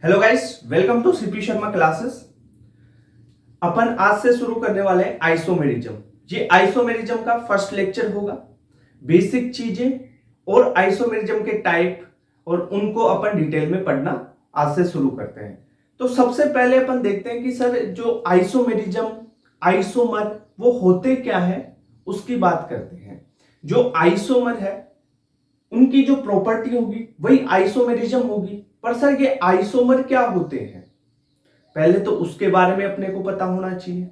Hello guys, welcome to CP Sharma classes. अपन आज से शुरू करने वाले हैं आइसोमेरिज्म। ये आइसोमेरिज्म का फर्स्ट लेक्चर होगा। बेसिक चीजें और आइसोमेरिज्म के टाइप और उनको अपन डिटेल में पढ़ना आज से शुरू करते हैं। तो सबसे पहले अपन देखते हैं कि सर जो आइसोमेरिज्म, आइसोमर वो होते क्या है, उसकी बात करते हैं। जो आइसोमर है उनकी जो प्रॉपर्टी होगी वही आइसोमेरिज्म होगी। पर सर ये आइसोमर क्या होते हैं, पहले तो उसके बारे में अपने को पता होना चाहिए।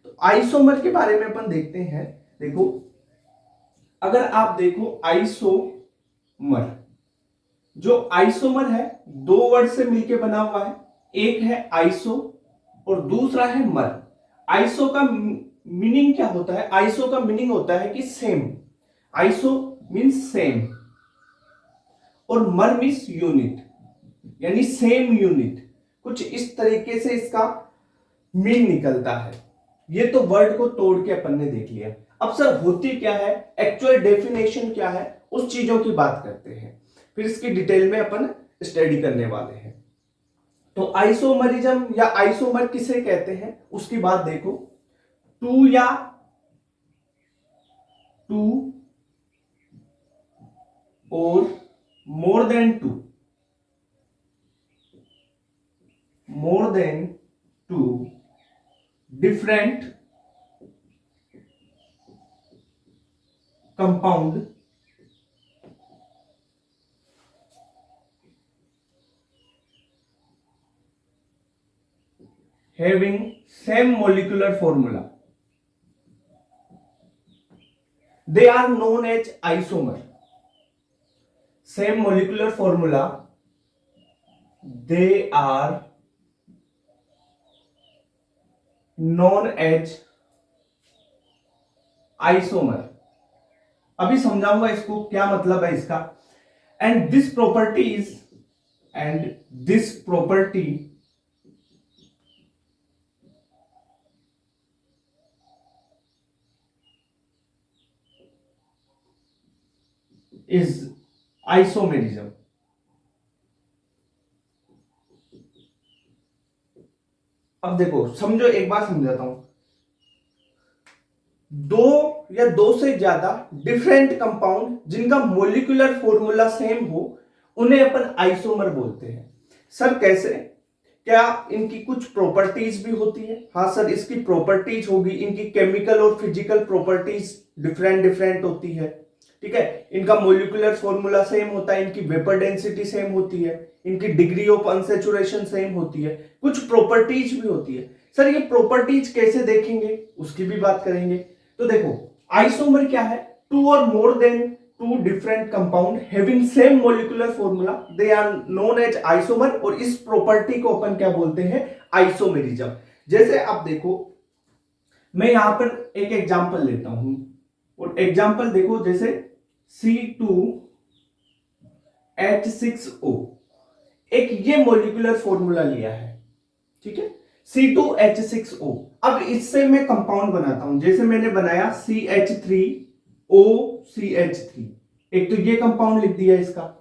तो आइसोमर के बारे में अपन देखते हैं। देखो, अगर आप देखो आइसोमर, जो आइसोमर है दो वर्ड से मिलके बना हुआ है। एक है आइसो और दूसरा है मर। आइसो का मीनिंग क्या होता है? आइसो का मीनिंग होता है कि सेम। आइसो मीन्स सेम और मर मीन्स यूनिट, यानी सेम यूनिट। कुछ इस तरीके से इसका मीन निकलता है। ये तो वर्ड को तोड़ के अपन ने देख लिया। अब सर होती क्या है, एक्चुअल डेफिनेशन क्या है, उस चीजों की बात करते हैं। फिर इसकी डिटेल में अपन स्टडी करने वाले हैं। तो आइसोमरिज्म या आइसोमर किसे कहते हैं उसकी बात देखो। टू या two or more than two, more than two different compound having same molecular formula, they are known as isomer. Same molecular formula, they are known as isomer. अभी समझाऊंगा इसको क्या मतलब है इसका। And this property is isomerism. अब देखो, समझो, एक बात समझाता हूं। दो या दो से ज्यादा डिफरेंट कंपाउंड जिनका मोलिकुलर फॉर्मूला सेम हो, उन्हें अपन आइसोमर बोलते हैं। सर कैसे? क्या इनकी कुछ प्रॉपर्टीज भी होती है? हाँ सर, इसकी प्रॉपर्टीज होगी। इनकी केमिकल और फिजिकल प्रॉपर्टीज डिफरेंट डिफरेंट होती है। ठीक है, इनका मोलिकुलर फॉर्मूला सेम होता है, इनकी वेपर डेंसिटी सेम होती है, इनकी डिग्री ऑफ अनसैचुरेशन सेम होती है, कुछ प्रॉपर्टीज भी होती है। सर ये प्रॉपर्टीज कैसे देखेंगे उसकी भी बात करेंगे। तो देखो, आइसोमर क्या है? Two or more than two different compound having same molecular formula, they are known as isomer. और इस प्रॉपर्टी को अपन क्या बोलते हैं? आइसोमेरिज्म। जैसे आप देखो, मैं यहां पर एक एग्जांपल लेता हूं और एग्जांपल देखो, जैसे C2H6O, एक ये मोलिकुलर फॉर्मूला लिया है। ठीक है, C2H6O। अब इससे मैं कंपाउंड बनाता हूं। जैसे मैंने बनाया CH3OCH3, एक तो ये कंपाउंड लिख दिया इसका।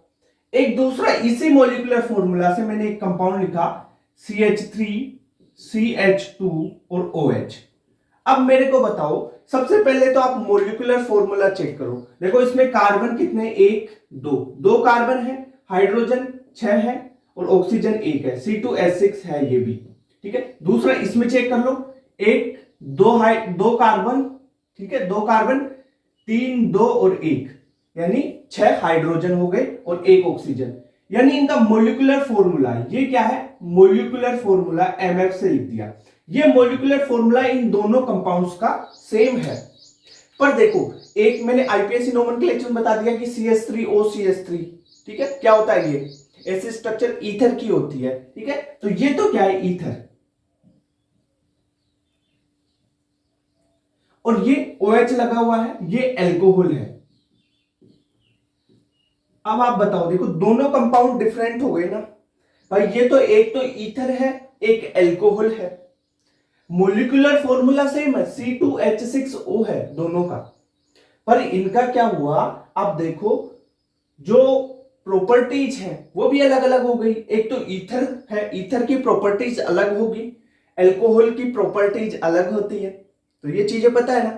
एक दूसरा इसी मोलिकुलर फॉर्मूला से मैंने एक कंपाउंड लिखा CH3CH2 और OH। अब मेरे को बताओ, सबसे पहले तो आप मोलिकुलर फॉर्मूला चेक करो। देखो इसमें कार्बन कितने? एक, दो कार्बन है, हाइड्रोजन 6 है और ऑक्सीजन 1 है। C2H6 है ये भी। ठीक है, दूसरा इसमें चेक कर लो, एक, दो कार्बन, ठीक है, दो कार्बन, 3, 2 और 1, यानी 6 हाइड्रोजन हो गए और 1 ऑक्सीजन। यानी इनका मोलिकुलर फॉर्मूला, ये क्या है? मोलिकुलर फॉर्मूला MF से लिख दिया। ये मोलिकुलर फॉर्मूला इन दोनों कंपाउंड्स का सेम है। पर देखो, एक मैंने आईपीएससी नोमेनक्लेचर बता दिया कि CH3OCH3। ठीक है, क्या होता है ये? ऐसी स्ट्रक्चर ईथर की होती है। ठीक है, तो ये तो क्या है? ईथर। और ये OH लगा हुआ है, ये एल्कोहल है। अब आप बताओ, देखो दोनों कंपाउंड डिफरेंट हो गए ना भाई। ये तो एक तो ईथर है, एक एल्कोहल है। मोलिकुलर फॉर्मूला सेम है, C2H6O है दोनों का। पर इनका क्या हुआ? आप देखो, जो प्रॉपर्टीज है वो भी अलग अलग हो गई। एक तो ईथर है, ईथर की प्रॉपर्टीज अलग होगी, एल्कोहल की प्रॉपर्टीज अलग होती है। तो ये चीजें पता है ना।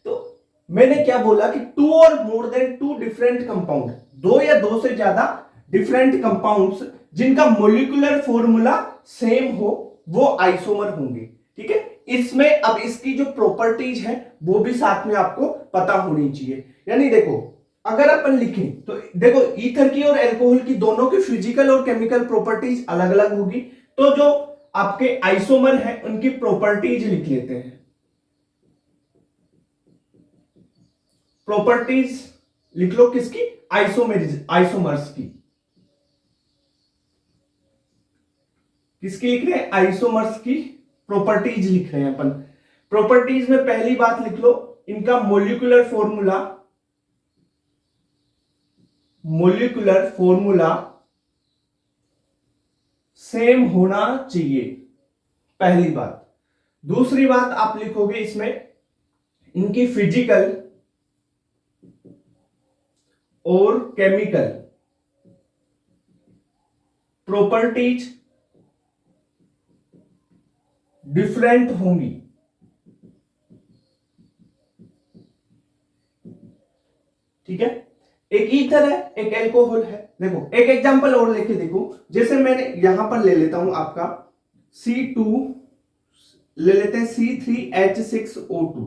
तो मैंने क्या बोला कि two or more than two different compound, दो या दो से ज्यादा डिफरेंट कंपाउंड्स जिनका मोलिकुलर फॉर्मूला सेम हो वो आइसोमर होंगे। ठीक है, इसमें अब इसकी जो प्रॉपर्टीज है वो भी साथ में आपको पता होनी चाहिए। यानी देखो अगर अपन लिखें तो देखो ईथर की और एल्कोहल की दोनों की फिजिकल और केमिकल प्रॉपर्टीज अलग अलग होगी। तो जो आपके आइसोमर है उनकी प्रॉपर्टीज लिख लेते हैं। प्रॉपर्टीज लिख लो किसकी, आइसोमर्स की। किसकी लिख रहे हैं, आइसोमर्स की प्रॉपर्टीज लिख रहे हैं अपन। प्रॉपर्टीज में पहली बात लिख लो इनका मोलिकुलर फॉर्मूला सेम होना चाहिए, पहली बात। दूसरी बात आप लिखोगे इसमें इनकी फिजिकल और केमिकल प्रॉपर्टीज डिफरेंट होंगी। ठीक है, एक ईथर है एक एल्कोहल है। देखो एक एग्जांपल और लेके देखो, जैसे मैंने यहां पर ले लेता हूं आपका C2, ले लेते हैं C3H6O2,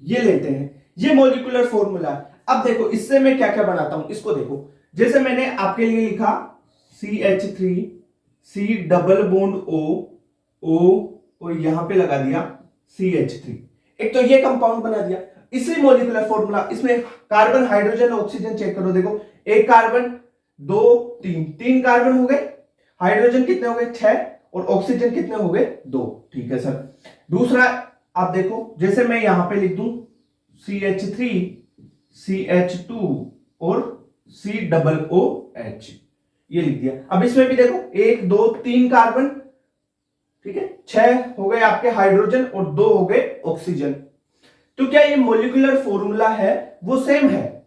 ये लेते हैं, ये मॉलिक्यूलर फॉर्मूला है। अब देखो इससे मैं क्या क्या बनाता हूं, इसको देखो। जैसे मैंने आपके लिए लिखा CH3, C double bond O और यहां पे लगा दिया CH3, एक तो ये कंपाउंड बना दिया। इसी मॉलिक्यूलर फॉर्मूला, इसमें कार्बन हाइड्रोजन ऑक्सीजन चेक करो। देखो एक कार्बन, दो, तीन कार्बन हो गए, हाइड्रोजन कितने हो गए 6 और ऑक्सीजन कितने हो गए 2। ठीक है सर। दूसरा आप देखो, जैसे मैं यहां पे लिख दूं CH3, CH2 और COOH, ये लिख दिया। अब इसमें भी देखो 1 2 3 कार्बन, ठीक है, 6 हो गए आपके हाइड्रोजन और 2 हो गए ऑक्सीजन। तो क्या ये मोलिकुलर फॉर्मूला है वो सेम है,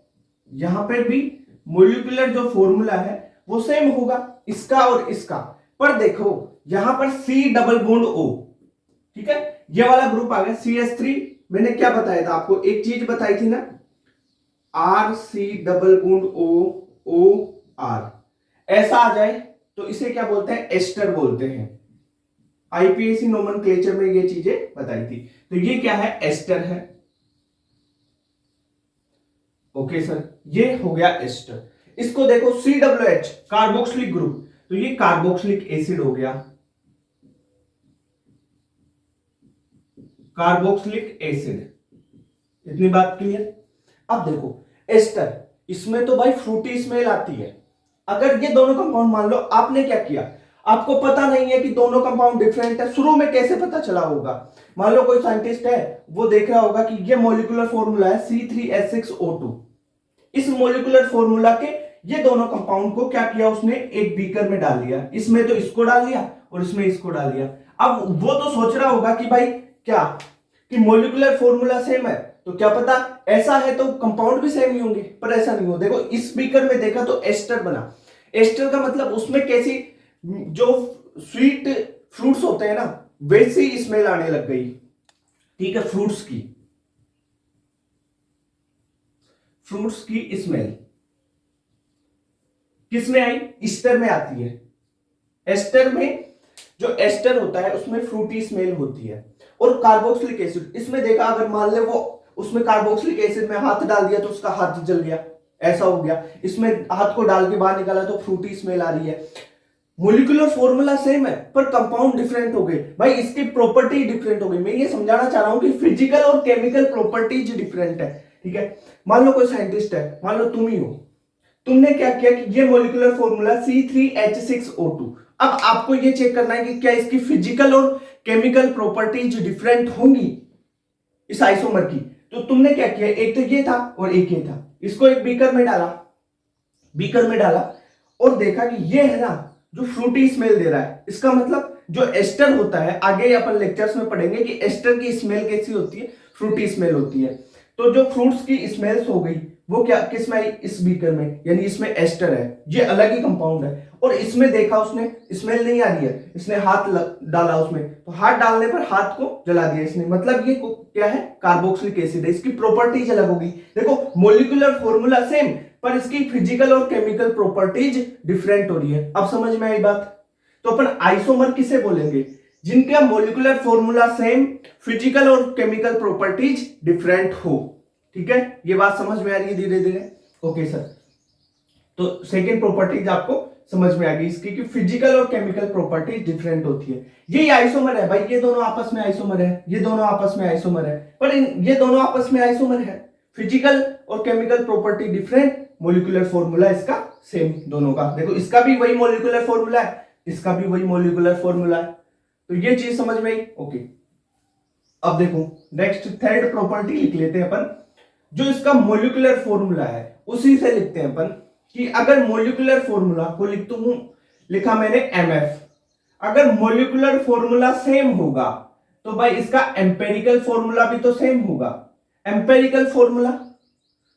यहां पर भी मोलिकुलर जो फॉर्मूला है वो सेम होगा इसका और इसका। पर देखो यहां पर C डबल बॉन्ड O, ठीक है, ये वाला ग्रुप आ गया CH3। मैंने क्या बताया था आपको, एक चीज बताई थी ना, RC डबल बॉन्ड OR, ऐसा आ जाए तो इसे क्या बोलते हैं, एस्टर बोलते हैं। आईपीएसी नोमेनक्लेचर में ये चीजें बताई थी। तो ये क्या है, एस्टर है। ओके सर, ये हो गया एस्टर। इसको देखो COOH कार्बोक्सिलिक ग्रुप, तो ये कार्बोक्सिलिक एसिड हो गया, कार्बोक्सिलिक एसिड। इतनी बात क्लियर। अब देखो एस्टर, इसमें तो भाई फ्रूटी स्मेल आती है। अगर ये दोनों कंपाउंड, मान लो आपने क्या किया, आपको पता नहीं है कि दोनों कंपाउंड डिफरेंट है, शुरू में कैसे पता चला होगा। मान लो कोई साइंटिस्ट है, वो देख रहा होगा कि ये मॉलिक्यूलर फॉर्मूला है C3H6O2, इस मॉलिक्यूलर फॉर्मूला के ये दोनों कंपाउंड को क्या किया उसने, एक बीकर में डाल लिया, इसमें तो इसको डाल लिया और इसमें इसको डाल दिया। अब वो तो सोच रहा होगा कि भाई क्या, कि मॉलिक्यूलर फॉर्मूला सेम है, तो क्या पता ऐसा है तो कंपाउंड भी सेम ही होंगे, पर ऐसा नहीं हो। देखो इस बीकर में देखा तो एस्टर बना। एस्टर का मतलब उसमें कैसी, जो स्वीट फ्रूट्स होते हैं ना वैसी स्मेल आने लग गई। ठीक है, फ्रूट्स की स्मेल किसमें आई, ईस्टर में आती है। एस्टर में जो एस्टर होता है उसमें फ्रूटी स्मेल होती है। और कार्बोक्सिलिक एसिड, इसमें देखा अगर मान ले वो उसमें कार्बोक्सिलिक एसिड में हाथ डाल दिया तो उसका हाथ जल गया, ऐसा हो गया। इसमें हाथ को डाल के बाहर निकाला तो फ्रूटी स्मेल आ रही है। मोलिकुलर फॉर्मूला सेम है पर कंपाउंड डिफरेंट हो गए भाई, इसकी प्रॉपर्टी डिफरेंट हो गई। मैं ये समझाना चाह रहा हूं कि फिजिकल और केमिकल प्रॉपर्टीज डिफरेंट है। ठीक है, मान लो कोई साइंटिस्ट है, मान लो तुम ही हो, तुमने क्या किया कि ये मॉलिक्यूलर फॉर्मूला C3H6O2, अब आपको ये चेक करना है कि क्या इसकी फिजिकल और केमिकल प्रॉपर्टीज डिफरेंट होंगी इस आइसोमर की। तो तुमने क्या किया, एक तो ये था और एक ये था, इसको एक बीकर में डाला और देखा कि ये है ना जो फ्रूटी स्मेल दे रहा है, इसका मतलब जो एस्टर होता है, आगे अपन लेक्चर्स में पढ़ेंगे कि एस्टर की स्मेल कैसी होती है, फ्रूटी स्मेल होती है। तो जो फ्रूट्स की स्मेल्स हो गई वो क्या किस में आई, इस बीकर में, यानी इसमें एस्टर है, ये अलग ही कंपाउंड है। और इसमें देखा उसने स्मेल नहीं आ रही है, इसने हाथ डाला उसमें, तो हाथ डालने पर हाथ को जला दिया इसने, मतलब ये क्या है, कार्बोक्सिलिक एसिड है, इसकी प्रॉपर्टीज अलग होगी। देखो मॉलिक्यूलर फॉर्मूला सेम, पर इसकी फिजिकल और केमिकल प्रॉपर्टीज डिफरेंट हो रही है। अब समझ में आई बात। तो अपन आइसोमर किसे बोलेंगे, जिनका मॉलिक्यूलर फॉर्मूला सेम, फिजिकल और केमिकल प्रॉपर्टीज डिफरेंट हो। ठीक है, ये बात समझ में आ रही है धीरे धीरे। ओके सर, तो सेकेंड प्रॉपर्टीज आपको समझ में आ गई इसकी कि फिजिकल और केमिकल प्रॉपर्टीज डिफरेंट होती है। ये आइसोमर है भाई, ये दोनों आपस में आइसोमर है, ये दोनों आपस में आइसोमर है, पर ये दोनों आपस में आइसोमर है, फिजिकल और chemical property different, molecular formula इसका सेम दोनों का। देखो इसका भी वही मॉलिक्यूलर फॉर्मूला है, इसका भी वही मॉलिक्यूलर फॉर्मूला है, तो ये चीज समझ में आई। ओके, अब देखो नेक्स्ट थर्ड प्रॉपर्टी लिख लेते हैं अपन, जो इसका मॉलिक्यूलर फॉर्मूला है उसी से लिखते हैं अपन कि अगर मॉलिक्यूलर फॉर्मूला को लिखा मैंने MF, अगर मॉलिक्यूलर फॉर्मूला सेम होगा तो भाई इसका एम्पेरिकल फॉर्मूला भी तो सेम होगा। Empirical formula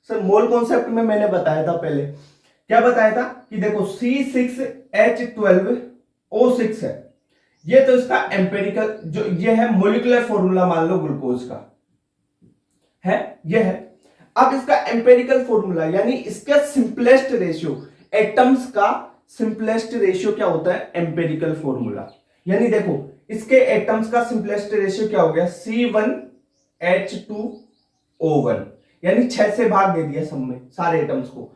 sir mole concept में मैंने बताया था पहले, क्या बताया था कि देखो C6H12O6 है, ये तो इसका एम्पेरिकल, जो ये है मॉलिक्यूलर फॉर्मूला, मान लो ग्लूकोज का है, ये है। अब इसका एम्पेरिकल फॉर्मूला यानी इसका सिंपलेस्ट रेशियो, एटम्स का सिंपलेस्ट रेशियो क्या होता है, एम्पेरिकल फॉर्मूला। यानी देखो इसके एटम्स का सिंपलेस्ट रेशियो क्या हो गया, C1H2O1, यानी 6 से भाग दे दिया सब में सारे एटम्स को,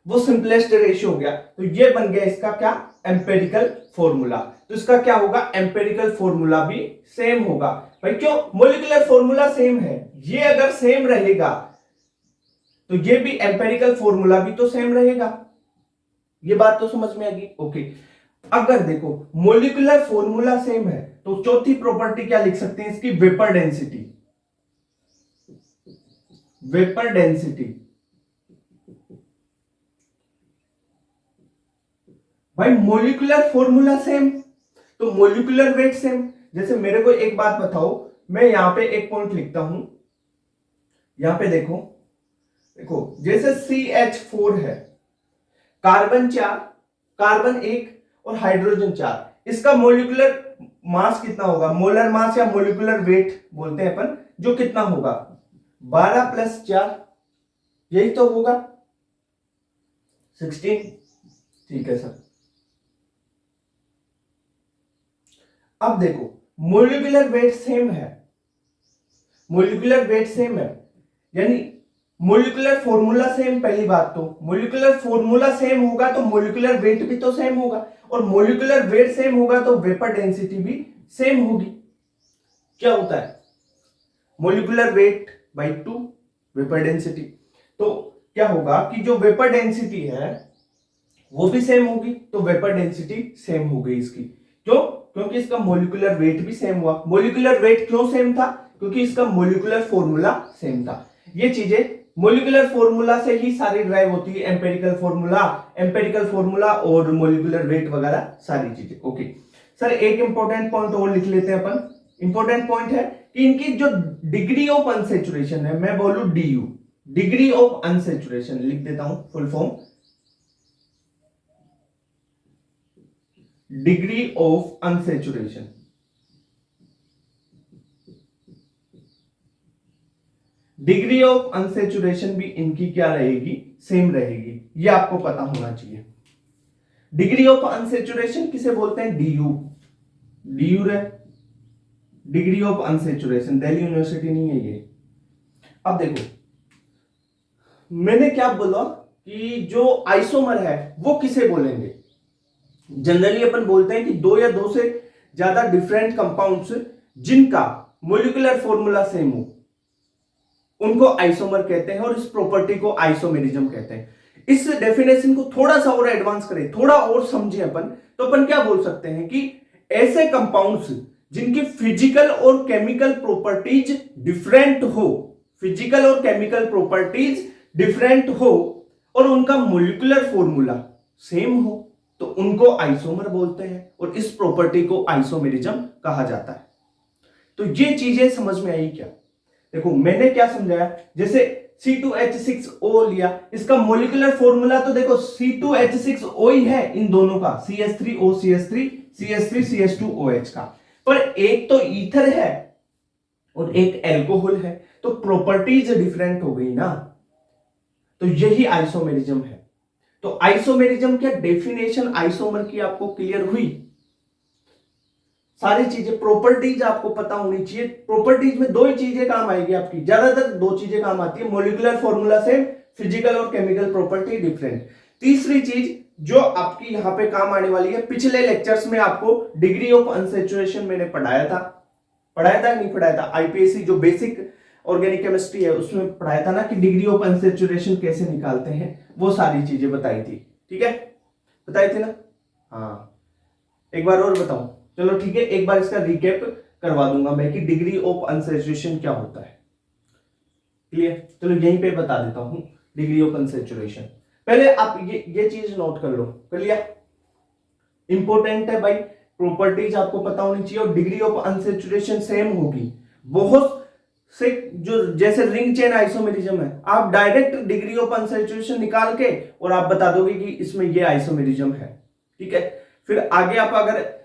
वो सिंपलेस्ट रेशियो हो गया। तो ये बन गया इसका क्या, एम्पेरिकल फॉर्मूला। तो इसका क्या होगा, एम्पेरिकल फॉर्मूला भी सेम होगा। भाई क्यों, मॉलिक्यूलर फॉर्मूला सेम है, ये अगर सेम रहेगा तो ये भी एम्पेरिकल फॉर्मूला भी तो सेम रहेगा। ये बात तो समझ में आ गई। ओके, अगर देखो मॉलिक्यूलर फॉर्मूला सेम है तो चौथी प्रॉपर्टी क्या लिख सकते हैं इसकी, वेपर डेंसिटी। वेपर डेंसिटी, भाई मॉलिक्यूलर फॉर्मूला सेम तो मॉलिक्यूलर वेट सेम। जैसे मेरे को एक बात बताओ, मैं यहां पे एक पॉइंट लिखता हूं, यहां पे देखो जैसे CH4 है, कार्बन 4, कार्बन 1 और हाइड्रोजन 4, इसका मॉलिक्यूलर मास कितना होगा, मोलर मास या मॉलिक्यूलर वेट बोलते हैं अपन, जो कितना होगा 12 + 4, यही तो होगा 16। ठीक है सर, अब देखो मॉलिक्यूलर वेट सेम है, मॉलिक्यूलर वेट सेम है, यानी मॉलिक्यूलर फॉर्मूला सेम। पहली बात तो मॉलिक्यूलर फॉर्मूला सेम होगा तो मॉलिक्यूलर वेट भी तो सेम होगा, और मॉलिक्यूलर वेट सेम होगा तो वेपर डेंसिटी भी सेम होगी। क्या होता है, molecular weight by 2 vapour density, तो क्या होगा कि जो वेपर डेंसिटी है वो भी सेम होगी, तो वेपर डेंसिटी सेम हो गई इसकी। क्यों, क्योंकि इसका मॉलिक्यूलर वेट भी सेम हुआ। मॉलिक्यूलर वेट क्यों सेम था, क्योंकि इसका मॉलिक्यूलर फॉर्मूला सेम था। ये चीजें मॉलिक्यूलर फॉर्मूला से ही सारी ड्राइव होती है, एम्पेरिकल फॉर्मूला और मॉलिक्यूलर वेट वगैरह सारी चीजें। ओके सर, एक इंपॉर्टेंट पॉइंट और लिख लेते हैं अपन। इंपॉर्टेंट पॉइंट है कि इनकी जो डिग्री ऑफ अनसेचुरेशन है, मैं बोलूं DU, डिग्री ऑफ अनसेचुरेशन लिख देता हूं full form, degree of unsaturation. Degree of unsaturation भी इनकी क्या रहेगी, सेम रहेगी, ये आपको पता होना चाहिए। डिग्री ऑफ अनसेचुरेशन किसे बोलते हैं, DU, DU रे, degree of unsaturation, Delhi university नहीं है ये। अब देखो मैंने क्या बोला कि जो आइसोमर है वो किसे बोलेंगे, जनरली अपन बोलते हैं कि 2 या 2 से ज्यादा डिफरेंट कंपाउंड्स जिनका मॉलिक्यूलर फॉर्मूला सेम हो उनको आइसोमर कहते हैं, और इस प्रॉपर्टी को आइसोमेरिज्म कहते हैं। इस डेफिनेशन को थोड़ा सा और एडवांस करें, थोड़ा और समझें अपन, तो अपन क्या बोल सकते हैं कि ऐसे कंपाउंड्स जिनकी फिजिकल और केमिकल प्रॉपर्टीज डिफरेंट हो, फिजिकल और केमिकल प्रॉपर्टीज डिफरेंट हो और उनका मॉलिक्यूलर फॉर्मूला सेम हो, तो उनको आइसोमर बोलते हैं, और इस प्रॉपर्टी को आइसोमेरिज्म कहा जाता है। तो ये चीजें समझ में आई क्या। देखो मैंने क्या समझाया, जैसे C2H6O लिया, इसका मोलिकुलर फॉर्मूला तो देखो C2H6O ही है इन दोनों का, CH3O CH3 CH3 CH2OH का, पर एक तो ईथर है और एक एल्कोहल है, तो प्रॉपर्टीज डिफरेंट हो गई ना, तो यही आइसोमेरिज्म है। तो आइसोमेरिज्म क्या डेफिनेशन आइसोमर की आपको क्लियर हुई, सारी चीजें प्रॉपर्टीज आपको पता होनी चाहिए। प्रॉपर्टीज में दो ही चीजें काम आएगी आपकी, ज्यादातर दो चीजें काम आती है, मॉलिक्यूलर फॉर्मूला सेम, फिजिकल और केमिकल प्रॉपर्टी डिफरेंट। तीसरी चीज जो आपकी यहां पे काम आने वाली है, पिछले लेक्चर्स में आपको डिग्री ऑफ अनसैचुरेशन मैंने पढ़ाया था नहीं पढ़ाया था, आईपीएससी जो बेसिक ऑर्गेनिक केमिस्ट्री है उसमें पढ़ाया था ना कि डिग्री ऑफ अनसैचुरेशन कैसे निकालते हैं, वो सारी चीजें बताई थी, ठीक है, बताई थी ना। हाँ एक बार और बताऊं, चलो ठीक है, एक बार इसका रिकैप करवा दूंगा मैं कि डिग्री ऑफ अनसैचुरेशन क्या होता है, क्लियर। चलो यहीं पे बता देता हूं डिग्री ऑफ अनसैचुरेशन, पहले आप ये चीज नोट कर लो, कर लिया, इंपॉर्टेंट है भाई, प्रॉपर्टीज आपको पता होनी चाहिए और डिग्री ऑफ अनसैचुरेशन सेम होगी। बहुत से जो जैसे रिंग चेन आइसोमेरिज्म है, आप डायरेक्ट डिग्री ऑफ अनसैचुरेशन निकाल के और आप बता दोगे कि इसमें ये आइसोमेरिज्म है, ठीक है। फिर आगे आप अगर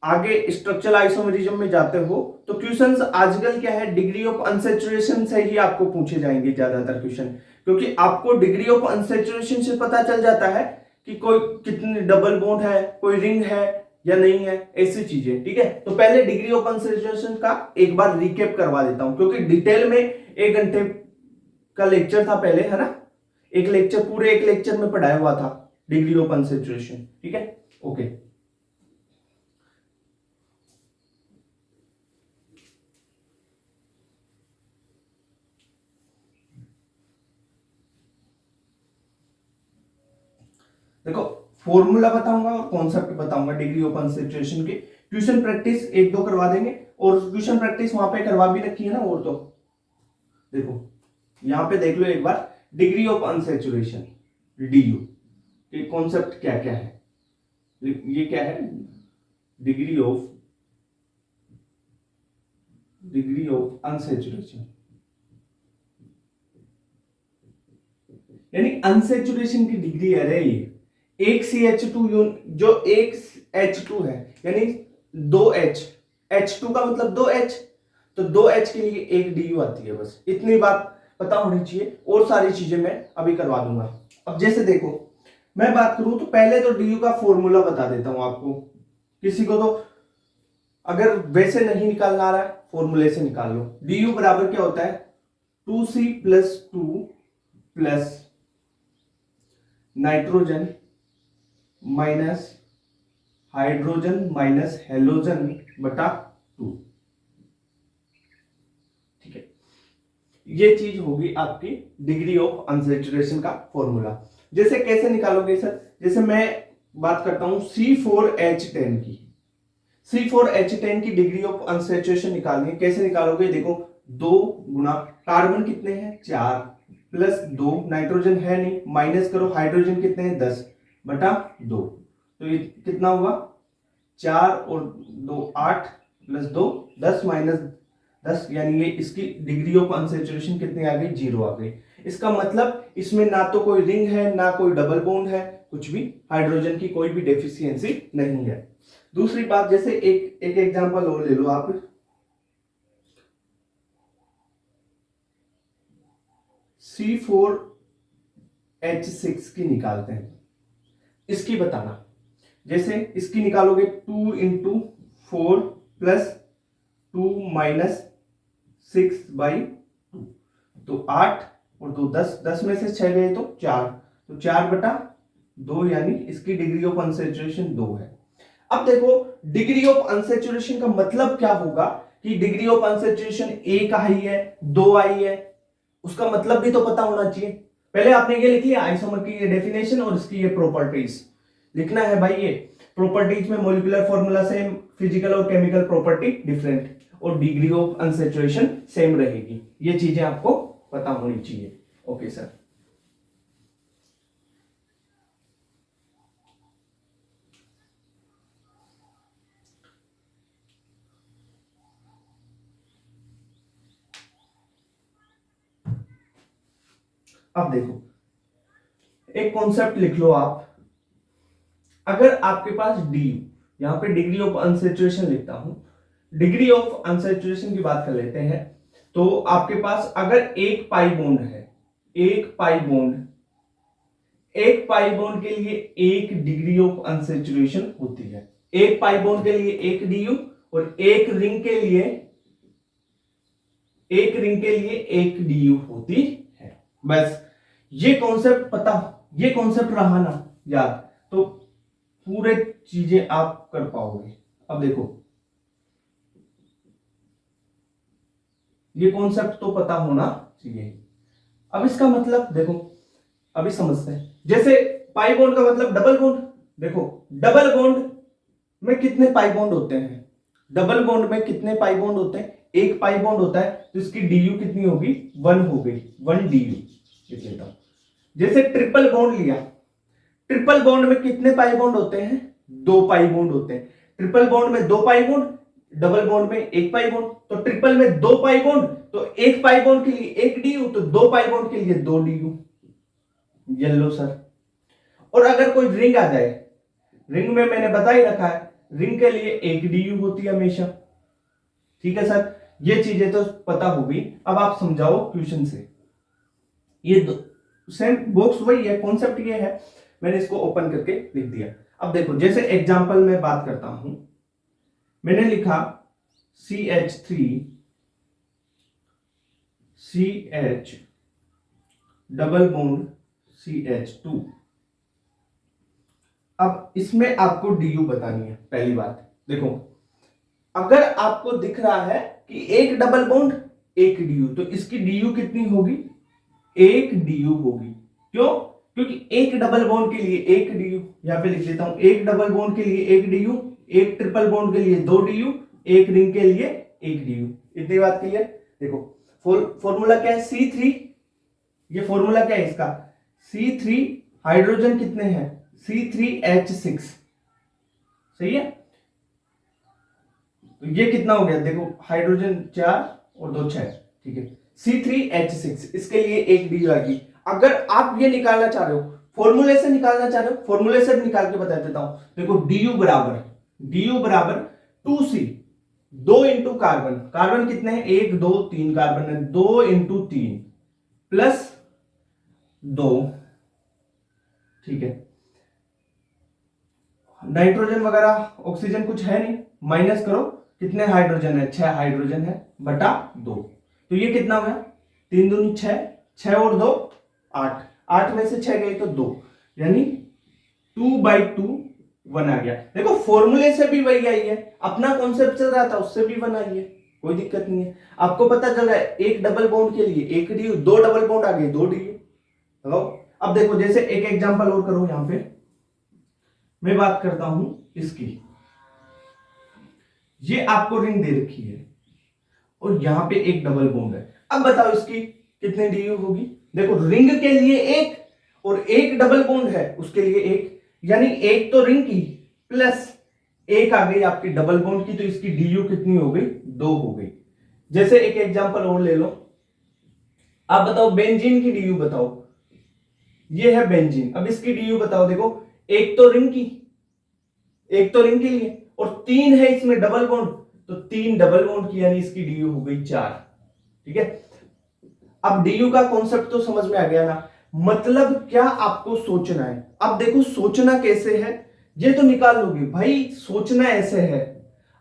आगे स्ट्रक्चरल आइसोमेरिज्म में जाते हो तो क्वेश्चंस आजकल क्या है, डिग्री ऑफ अनसैचुरेशन से ही आपको पूछे जाएंगे ज्यादातर क्वेश्चन, क्योंकि आपको डिग्री ऑफ अनसैचुरेशन से पता चल जाता है कि कोई कितनी डबल बॉन्ड है, कोई रिंग है या नहीं है, ऐसी चीजें, ठीक है। तो पहले डिग्री ऑफ अनसैचुरेशन का एक बार रिकैप करवा देता हूं, क्योंकि डिटेल में 1 घंटे का लेक्चर था पहले, है ना, एक लेक्चर पूरे एक लेक्चर में पढ़ाया हुआ था डिग्री ऑफ अनसैचुरेशन, ठीक है, ओके। देखो फॉर्मूला बताऊंगा और कॉन्सेप्ट बताऊंगा डिग्री ऑफ अनसैचुरेशन के, ट्यूशन प्रैक्टिस एक दो करवा देंगे, और ट्यूशन प्रैक्टिस वहां पे करवा भी रखी है ना, और तो देखो यहां पे देख लो एक बार, डिग्री ऑफ अनसैचुरेशन DU के कॉन्सेप्ट क्या क्या है, ये क्या है, डिग्री ऑफ अनसैचुरेशन, यानी अनसैचुरेशन की डिग्री है रे, ये एक CH2 जो एक H2 है, यानी 2H, H2 का मतलब 2H, तो 2H के लिए एक DU आती है, बस इतनी बात पता होनी चाहिए, और सारी चीजें मैं अभी करवा दूंगा। अब जैसे देखो मैं बात करूं तो पहले तो DU का फॉर्मूला बता देता हूं आपको, किसी को तो अगर वैसे नहीं निकालना आ रहा है फॉर्मूले से निकाल लो। DU बराबर क्या होता है, 2C+2 plus nitrogen minus hydrogen minus halogen बटा 2, ठीक है। ये चीज होगी आपकी डिग्री ऑफ अनसैचुरेशन का फॉर्मूला। जैसे कैसे निकालोगे सर, जैसे मैं बात करता हूं C4H10 की, C4H10 की डिग्री ऑफ अनसैचुरेशन निकालनी है, कैसे निकालोगे, देखो 2 गुना कार्बन कितने हैं 4 प्लस 2 नाइट्रोजन है नहीं, माइनस करो हाइड्रोजन कितने हैं 10 बटा 2, तो ये कितना हुआ 4 और 2 8 प्लस 2 10 माइनस 10, यानी ये इसकी डिग्री ऑफ अनसैचुरेशन कितनी आ गई 0 आ गई। इसका मतलब इसमें ना तो कोई रिंग है ना कोई डबल बॉन्ड है, कुछ भी हाइड्रोजन की कोई भी डेफिशिएंसी नहीं है। दूसरी बात, जैसे एक एग्जांपल और ले लो आप, C4H6 की निकालते हैं, इसकी बताना, जैसे इसकी निकालोगे 2 इंटू 4 प्लस 2 माइनस 6/2, तो 8 और 2 10, 10 में से 6 गए तो 4, तो 4 बटा 2, यानी इसकी डिग्री ऑफ अनसैचुरेशन 2 है। अब देखो डिग्री ऑफ अनसैचुरेशन का मतलब क्या होगा कि डिग्री ऑफ अनसैचुरेशन 1 आई है 2 आई है, उसका मतलब भी तो पता होना चाहिए। पहले आपने ये लिख लिया आइसोमर की ये डेफिनेशन और इसकी ये प्रॉपर्टीज लिखना है भाई, ये प्रॉपर्टीज में मॉलिक्यूलर फॉर्मूला सेम, फिजिकल और केमिकल प्रॉपर्टी डिफरेंट, और डिग्री ऑफ अनसैचुरेशन सेम रहेगी, ये चीजें आपको पता होनी चाहिए। ओके सर, अब देखो, एक कॉन्सेप्ट लिख लो आप। अगर आपके पास डी यू, यहां पे डिग्री ऑफ अनसैचुरेशन लिखता हूं, डिग्री ऑफ अनसैचुरेशन की बात कर लेते हैं। तो आपके पास अगर एक पाई बॉन्ड है, एक पाई बॉन्ड, एक पाई बॉन्ड के लिए एक डिग्री ऑफ अनसैचुरेशन होती है। एक पाई बॉन्ड के लिए एक डी और एक रिंग के लिए, एक रिंग के लिए एक डी होती है। बस ये कॉन्सेप्ट पता, ये कॉन्सेप्ट रहा ना याद, तो पूरे चीजें आप कर पाओगे। अब देखो, ये कॉन्सेप्ट तो पता होना चाहिए। अब इसका मतलब देखो, अभी समझते हैं। जैसे पाई बॉन्ड का मतलब डबल बॉन्ड। देखो, डबल बॉन्ड में कितने पाई बॉन्ड होते हैं? डबल बॉन्ड में कितने पाई बॉन्ड होते हैं? एक पाई बॉन्ड होता है, तो इसकी डीयू कितनी होगी? 1 हो गई, 1 डीयू लिख लेता हूं। जैसे ट्रिपल बॉन्ड लिया, ट्रिपल बॉन्ड में कितने पाई बॉन्ड होते हैं? 2 पाई बॉन्ड होते हैं। ट्रिपल बॉन्ड में 2 पाई बॉन्ड, डबल बॉन्ड में 1 पाई बॉन्ड। तो ट्रिपल में 2 पाई बॉन्ड, तो 1 पाई बॉन्ड के लिए 1 डीयू, तो 2 पाई बॉन्ड के लिए 2 डीयू। Yellow sir. और अगर कोई रिंग आ जाए, रिंग में मैंने बता ही रखा है, रिंग के लिए 1 डीयू होती है हमेशा। ठीक है सर, ये चीजें तो पता होगी। अब आप समझाओ क्वेश्चन से। ये सेम बॉक्स वही है, कॉन्सेप्ट ये है, मैंने इसको ओपन करके लिख दिया। अब देखो, जैसे एग्जांपल में बात करता हूं, मैंने लिखा CH3 CH double bond CH2। अब इसमें आपको डीयू बतानी है। पहली बात देखो, अगर आपको दिख रहा है कि एक डबल बॉन्ड एक डीयू, तो इसकी डीयू कितनी होगी? 1 डीयू होगी। क्यों? क्योंकि एक डबल बॉन्ड के लिए 1 डीयू, यहां पे लिख देता हूं, एक डबल बॉन्ड के लिए 1 डीयू, एक ट्रिपल बॉन्ड के लिए 2 डीयू, एक रिंग के लिए 1 डीयू। इतनी बात क्लियर? देखो, फॉर्मूला क्या है? C3। ये फॉर्मूला क्या है इसका? C3 हाइड्रोजन कितने हैं? C3H6। सही है? तो ये कितना हो गया? देखो, हाइड्रोजन 4 और 2 6। ठीक है, C3H6, इसके लिए 1 डी आएगी। अगर आप ये निकालना चाह रहे हो, फॉर्मूले से निकालना चाह रहे हो, फॉर्मूले से निकाल के बता देता हूं। देखो, डीयू बराबर 2C, 2 इंटू कार्बन, कार्बन कितने हैं? 1 2 3 कार्बन है, 2 इंटू 3 प्लस 2। ठीक है, नाइट्रोजन वगैरह ऑक्सीजन कुछ है नहीं, माइनस करो, कितने हाइड्रोजन है? 6 हाइड्रोजन है, बटा 2। तो ये कितना हो गया? 3 दूनी 6, 6 और 2 8, 8 में से 6 गए तो 2, यानी 2/2 1 आ गया। देखो, फॉर्मूले से भी वही आई है, अपना कॉन्सेप्ट चल रहा था उससे भी 1 आई है, कोई दिक्कत नहीं है। आपको पता चल रहा है एक डबल बॉन्ड के लिए 1 डीयू, 2 डबल बॉन्ड आ गए 2 डीयू। हेलो, अब देखो, जैसे एक एग्जांपल और करो। यहां पे मैं बात करता हूं इसकी, ये आपको रिंग दे रखी है और यहां पे एक डबल बॉन्ड है। अब बताओ इसकी कितने डीयू होगी? देखो, रिंग के लिए 1 और एक डबल बॉन्ड है उसके लिए 1, यानी 1 तो रिंग की प्लस 1 आ गई आपकी डबल बॉन्ड की, तो इसकी डीयू कितनी हो गई? 2 हो गई। जैसे एक एग्जांपल और ले लो, आप बताओ बेंजीन की डीयू बताओ। ये है बेंजीन, अब इसकी डीयू बताओ। देखो, एक तो रिंग की, एक तो रिंग के लिए, और 3 है इसमें डबल बॉन्ड, तो 3 डबल बॉन्ड की, यानी इसकी डीयू हो गई 4। ठीक है, अब डीयू का कॉन्सेप्ट तो समझ में आ गया ना? मतलब क्या आपको सोचना है। अब देखो, सोचना कैसे है ये तो निकाल लोगे भाई। सोचना ऐसे है,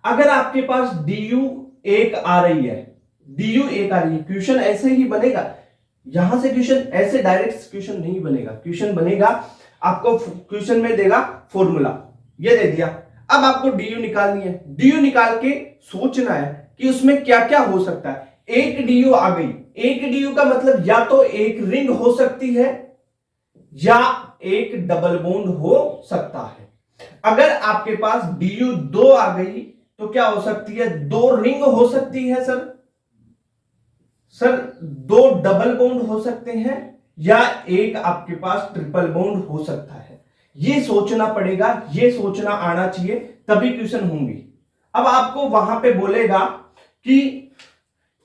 अगर आपके पास डीयू 1 आ रही है, डीयू 1 आ रही है, क्वेश्चन ऐसे ही बनेगा। यहां से क्वेश्चन ऐसे डायरेक्ट क्वेश्चन नहीं बनेगा, क्वेश्चन बनेगा आपको, क्वेश्चन में देगा फॉर्मूला, ये दे दिया। अब आपको डीयू निकालनी है, डीयू निकाल के सोचना है कि उसमें क्या क्या हो सकता है। 1 डीयू आ गई, 1 डीयू का मतलब या तो एक रिंग हो सकती है या एक डबल बॉन्ड हो सकता है। अगर आपके पास डीयू 2 आ गई तो क्या हो सकती है? 2 रिंग हो सकती है सर 2 डबल बॉन्ड हो सकते हैं, या एक आपके पास ट्रिपल बॉन्ड हो सकता है। ये सोचना पड़ेगा, ये सोचना आना चाहिए, तभी क्वेश्चन होंगी। अब आपको वहां पे बोलेगा कि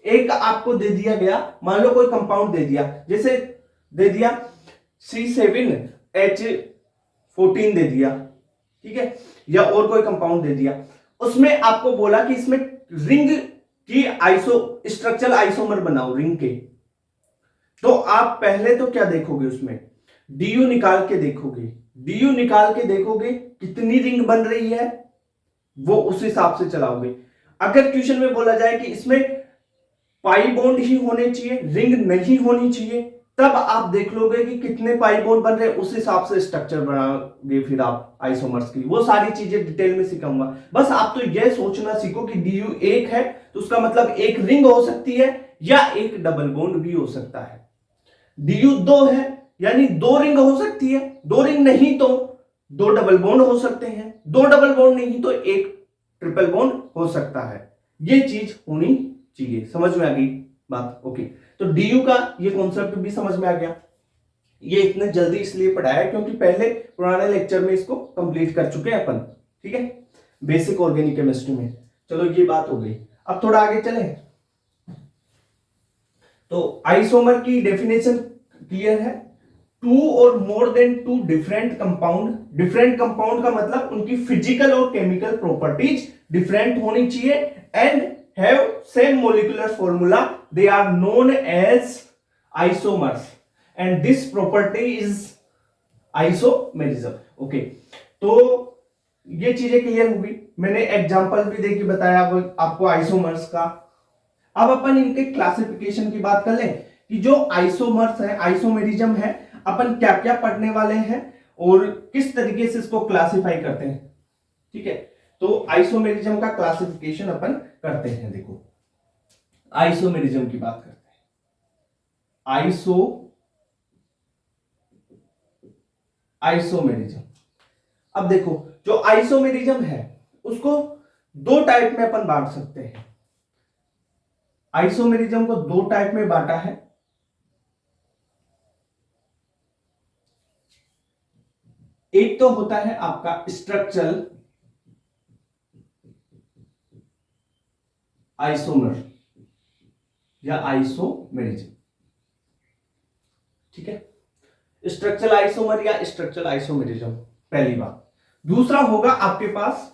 एक आपको दे दिया गया, मान लो कोई कंपाउंड दे दिया, जैसे दे दिया, C7H14 दे दिया, ठीक है, या और कोई कंपाउंड दे दिया, उसमें आपको बोला कि इसमें रिंग की स्ट्रक्चरल आइसोमर बनाओ रिंग के, तो आप पहले तो क्या देखोगे, उसमें डीयू निकाल के देखोगे, डीयू निकाल के देखोगे कितनी रिंग बन रही है, वो उस हिसाब से चलाओगे। अगर क्वेश्चन में बोला जाए कि इसमें पाई बॉन्ड ही होने चाहिए, रिंग नहीं होनी चाहिए, तब आप देख लोगे कि कितने पाई बॉन्ड बन रहे हैं, उस हिसाब से स्ट्रक्चर बनाओगे फिर आप आइसोमर्स की। वो सारी चीजें डिटेल में सिखाऊंगा, बस आप तो यह सोचना सीखो कि डीयू एक है तो उसका मतलब एक रिंग हो सकती है या एक डबल बॉन्ड भी हो सकता है। डीयू दो है यानी दो रिंग हो सकती है, दो रिंग नहीं तो दो डबल बॉन्ड हो सकते हैं, दो डबल बॉन्ड नहीं तो एक ट्रिपल बॉन्ड हो सकता है। ये चीज होनी चाहिए। समझ में आ गई बात? ओके, तो डीयू का ये कॉन्सेप्ट भी समझ में आ गया। ये इतने जल्दी इसलिए पढ़ाया क्योंकि पहले पुराने लेक्चर में इसको कंप्लीट कर चुके हैं अपन, ठीक है, बेसिक ऑर्गेनिक केमिस्ट्री में। चलो ये बात हो गई, अब थोड़ा आगे चले। तो आइसोमर की डेफिनेशन क्लियर है, two or more than two different compound. Different compound का मतलब उनकी फिजिकल और केमिकल प्रॉपर्टीज डिफरेंट होनी चाहिए and have same molecular formula, they are known as isomers and this property is isomerism. Okay, तो ये चीजें क्लियर हुई, मैंने एग्जांपल भी देके बताया आपको आइसोमर्स का। अब अपन इनके क्लासिफिकेशन की बात कर लें कि जो आइसोमर्स है, आइसोमेरिज्म है, अपन क्या क्या पढ़ने वाले हैं और किस तरीके से इसको क्लासिफाई करते हैं, ठीक है। तो आइसोमेरिज्म का क्लासिफिकेशन अपन करते हैं। देखो, आइसोमेरिज्म की बात करते हैं। आइसोमेरिज्म, अब देखो जो आइसोमेरिज्म है उसको दो टाइप में अपन बांट सकते हैं। आइसोमेरिज्म को दो टाइप में बांटा है। एक तो होता है आपका स्ट्रक्चरल आइसोमर या आइसोमेरिज्म, ठीक है, स्ट्रक्चरल आइसोमर या स्ट्रक्चरल आइसोमेरिज्म, पहली बात। दूसरा होगा आपके पास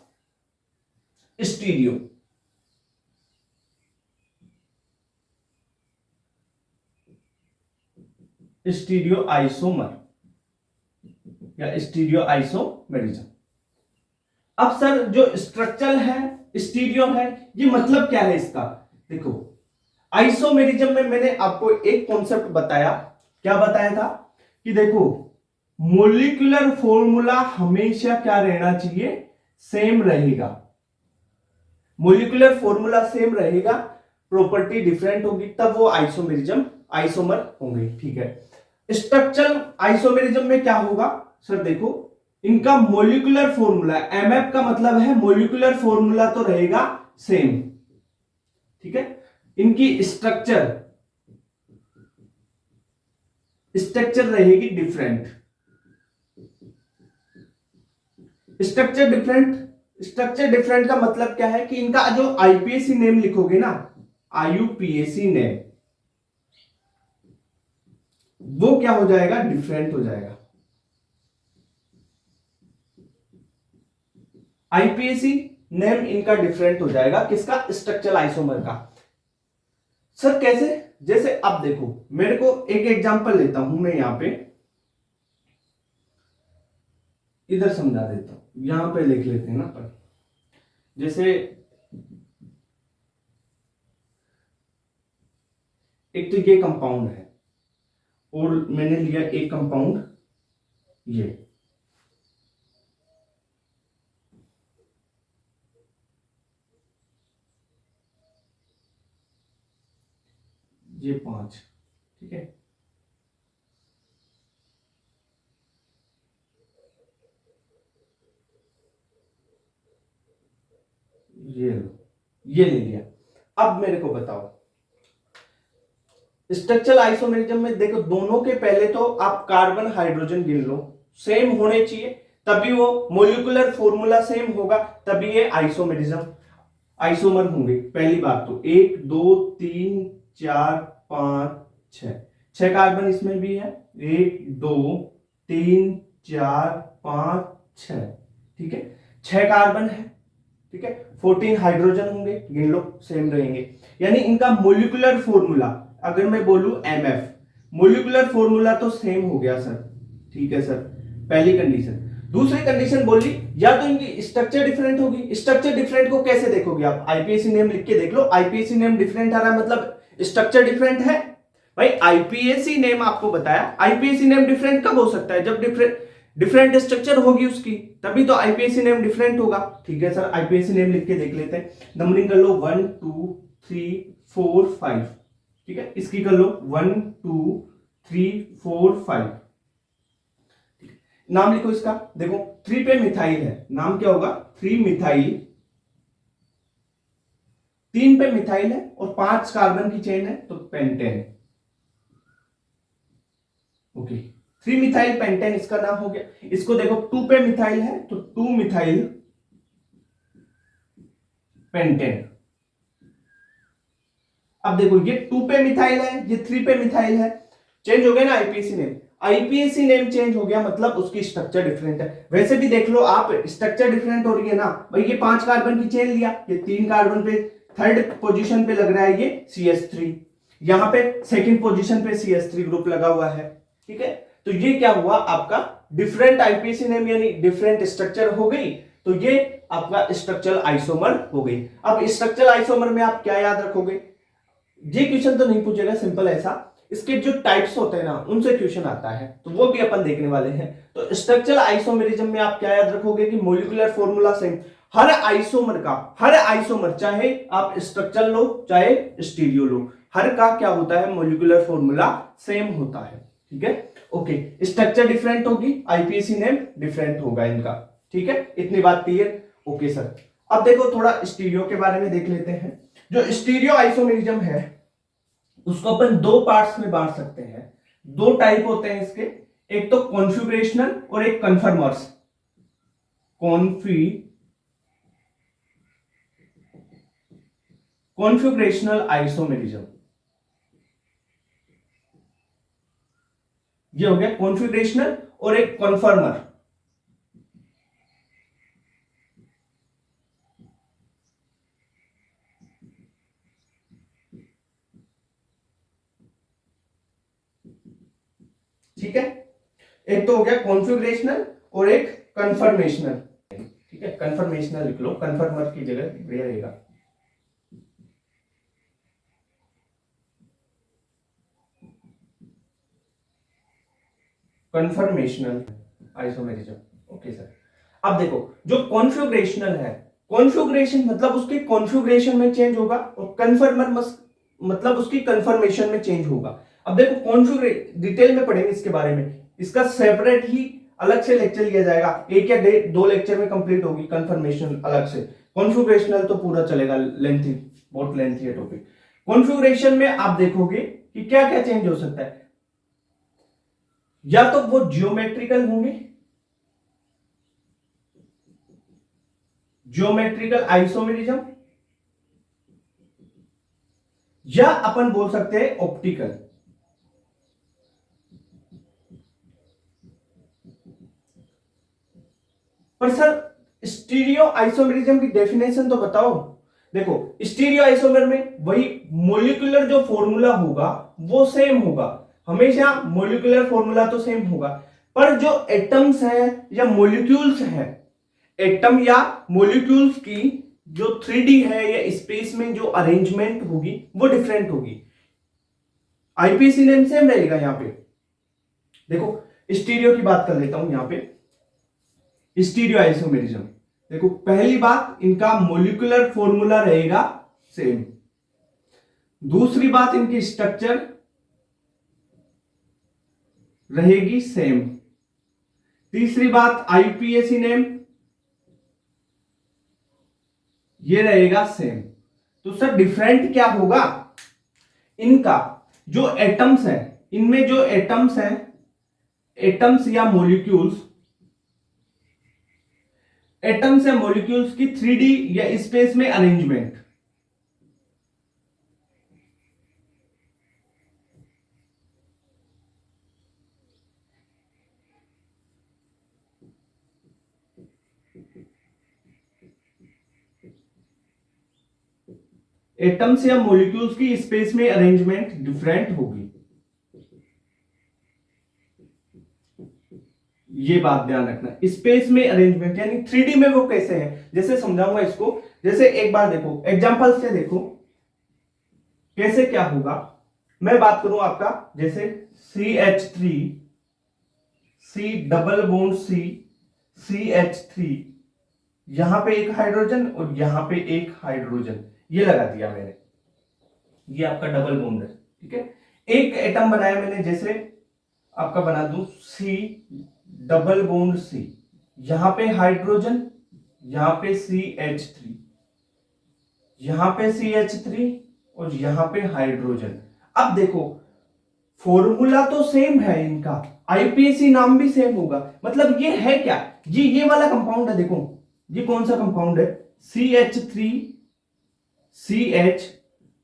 स्टीरियो, स्टीरियो आइसोमर या स्टीरियो आइसोमेरिज्म। अब सर जो स्ट्रक्चरल है, स्टीरियो है, ये मतलब क्या है इसका? देखो, आइसोमेरिज्म में मैंने आपको एक कॉन्सेप्ट बताया, क्या बताया था कि देखो मोलिकुलर फॉर्मूला हमेशा क्या रहना चाहिए, सेम रहेगा। मोलिकुलर फॉर्मूला सेम रहेगा, प्रॉपर्टी डिफरेंट होगी, तब वो आइसोमेरिज्म आइसोमर होंगे, ठीक है। स्ट्रक्चरल आइसोमेरिज्म में क्या होगा सर? देखो, इनका मोलिकुलर फॉर्मूला, एमएफ का मतलब है मोलिकुलर फॉर्मूला तो रहेगा सेम, ठीक है। इनकी स्ट्रक्चर रहेगी डिफरेंट। स्ट्रक्चर डिफरेंट का मतलब क्या है कि इनका जो आईपीएसी नेम लिखोगे ना, आईयूपीएसी नेम, वो क्या हो जाएगा, डिफरेंट हो जाएगा। आईपीएसी नेम इनका डिफरेंट हो जाएगा, किसका? स्ट्रक्चरल आइसोमर का। सर कैसे? जैसे अब देखो, मेरे को एक एग्जांपल लेता हूं मैं, यहां पे इधर समझा देता हूं, यहां पे लिख लेते हैं ना पर, जैसे एक तो ये कंपाउंड है और मैंने लिया एक कंपाउंड ये 5, ठीक है। ये ले लिया। अब मेरे को बताओ, स्ट्रक्चरल आइसोमेरिज्म में देखो, दोनों के पहले तो आप कार्बन हाइड्रोजन गिन लो, सेम होने चाहिए, तभी वो मोलिकुलर फॉर्मूला सेम होगा, तभी ये आइसोमेरिज्म आइसोमर होंगे। पहली बात तो 1 2 3 4 5 6 कार्बन इसमें भी है, 1 2 3 4 5 6, ठीक है, 6 कार्बन है, ठीक है, 14 हाइड्रोजन होंगे, गिन लो, सेम रहेंगे। यानी इनका मोलिकुलर फॉर्मूला अगर मैं बोलूं एमएफ, मोलिकुलर फॉर्मूला तो सेम हो गया सर, ठीक है सर, पहली कंडीशन। दूसरी कंडीशन बोली या तो इनकी स्ट्रक्चर डिफरेंट होगी। स्ट्रक्चर डिफरेंट को कैसे देखोगे आप, आईपीएसी नेम लिख के देख लो, आईपीएसी नेम डिफरेंट आ रहा है मतलब स्ट्रक्चर डिफरेंट है। भाई आईपीएसी नेम आपको बताया, आईपीएसी नेम डिफरेंट कब हो सकता है, जब डिफरेंट स्ट्रक्चर होगी उसकी, तभी तो आईपीएसी नेम डिफरेंट होगा। ठीक है सर, आईपीएसी नेम लिख के देख लेते हैं, नंबरिंग कर लो 1 2 3 4 5, ठीक है, इसकी कर लो 1 2 3 4 5। नाम लिखो इसका, देखो 3 पे मिथाइल है, नाम क्या होगा, 3 मिथाइल, 3 पे मिथाइल है और 5 कार्बन की चेन है तो पेंटेन। ओके, 3 मिथाइल पेंटेन इसका नाम हो गया। इसको देखो 2 पे मिथाइल है तो 2 मिथाइल पेंटेन। अब देखो ये 2 पे मिथाइल है, ये 3 पे मिथाइल है, चेंज हो गया ना IUPAC name, IUPAC name change हो गया मतलब उसकी स्ट्रक्चर डिफरेंट है। वैसे भी देख लो आप, स्ट्रक्चर डिफरेंट हो रही है ना भाई, ये 5 कार्बन की चेन लिया, ये 3 कार्बन पे थर्ड पोजीशन पे लग रहा है ये CH3, यहां पे सेकंड पोजीशन पे CH3 ग्रुप लगा हुआ है, ठीक है, तो ये क्या हुआ आपका डिफरेंट आईपीएसी नेम यानी डिफरेंट स्ट्रक्चर हो गई, तो ये आपका स्ट्रक्चरल आइसोमर हो गई। अब स्ट्रक्चरल आइसोमर में आप क्या याद रखोगे, ये क्वेश्चन तो नहीं पूछेगा, सिंपल ऐसा, इसके जो टाइप्स होते हैं ना उनसे क्वेश्चन आता है, तो वो भी अपन देखने वाले हैं। तो स्ट्रक्चरल आइसोमेरिज्म में आप क्या याद रखोगे कि मोलिकुलर फॉर्मूला सेम, हर आइसोमर का, हर आइसोमर चाहे आप स्ट्रक्चर लो चाहे स्टीरियो लो, हर का क्या होता है, मोलिकुलर फॉर्मूला सेम होता है, ठीक है। ओके, स्ट्रक्चर डिफरेंट होगी, आईपीएसी नेम डिफरेंट होगा इनका, ठीक है, इतनी बात क्लियर। ओके सर, अब देखो थोड़ा स्टीरियो के बारे में देख लेते हैं। जो स्टीरियो आइसोमेरिज्म है उसको अपन 2 पार्ट्स में बांट सकते हैं, 2 टाइप होते हैं इसके, एक तो कॉन्फिगरेशनल और एक कन्फर्मर्स। कॉन्फिगरेशनल आइसोमेरिज्म, ये हो गया कॉन्फिगरेशनल, और एक कन्फर्मर। ठीक है, एक तो हो गया कॉन्फिगरेशनल और एक कन्फर्मेशनल, ठीक है, कन्फर्मेशनल लिख लो, कन्फर्मर की जगह बढ़िया रहेगा। Conformational isomerism, okay sir. अब देखो जो कॉन्फिगरेशनल है, कॉन्फिगरेशन मतलब उसके कॉन्फिगरेशन में चेंज होगा, और कन्फर्मर मतलब उसकी कन्फर्मेशन में चेंज होगा। अब देखो कॉन्फिगरेशन डिटेल में पढ़ेंगे इसके बारे में, इसका सेपरेट ही अलग से लेक्चर लिया जाएगा, एक या 2 लेक्चर में कंप्लीट होगी कन्फर्मेशन अलग से, कॉन्फिगरेशनल तो पूरा चलेगा, लेंथी, बहुत लेंथी है टॉपिक। कॉन्फिगरेशन में आप देखोगे कि क्या क्या चेंज हो सकता है, या तो वो जियोमेट्रिकल होंगे, जियोमेट्रिकल आइसोमेरिज्म, या अपन बोल सकते हैं ऑप्टिकल। पर सर स्टीरियो आइसोमेरिज्म की डेफिनेशन तो बताओ। देखो स्टीरियो आइसोमर में वही मोलिकुलर जो फॉर्मूला होगा वो सेम होगा, हमेशा मोलिकुलर फॉर्मूला तो सेम होगा, पर जो एटम्स है या मोलिक्यूल्स है, एटम या मोलिक्यूल्स की जो 3D है या स्पेस में जो अरेंजमेंट होगी वो डिफरेंट होगी। आईपीएसी नेम सेम रहेगा। यहां पे देखो स्टीरियो की बात कर लेता हूं, यहां पे स्टीरियो आइसोमेरिज्म, देखो पहली बात इनका मोलिकुलर फॉर्मूला रहेगा सेम, दूसरी बात इनकी स्ट्रक्चर रहेगी सेम, तीसरी बात आईपीएसी नेम ये रहेगा सेम। तो सर डिफरेंट क्या होगा, इनका जो एटम्स है, इनमें जो एटम्स हैं, एटम्स या मॉलिक्यूल्स, एटम्स या मॉलिक्यूल्स की 3D या स्पेस में अरेंजमेंट, एटम्स या मॉलिक्यूल्स की स्पेस में अरेंजमेंट डिफरेंट होगी। ये बात ध्यान रखना, स्पेस में अरेंजमेंट यानी 3D में वो कैसे है, जैसे समझाऊंगा इसको। जैसे एक बार देखो एग्जांपल से देखो कैसे क्या होगा। मैं बात करूं आपका जैसे CH3 C double bond CH3, यहां पे एक हाइड्रोजन और यहां पे एक हाइड्रोजन, ये लगा दिया मैंने, ये आपका डबल बॉन्ड है, ठीक है। एक एटम बनाया मैंने, जैसे आपका बना दूं C डबल बॉन्ड C, यहां पे हाइड्रोजन, यहां पे CH3, यहां पे CH3 और यहां पे हाइड्रोजन। अब देखो फॉर्मूला तो सेम है इनका, आईपीएसी नाम भी सेम होगा, मतलब ये है क्या, ये वाला कंपाउंड है। देखो ये कौन सा कंपाउंड है, CH3 CH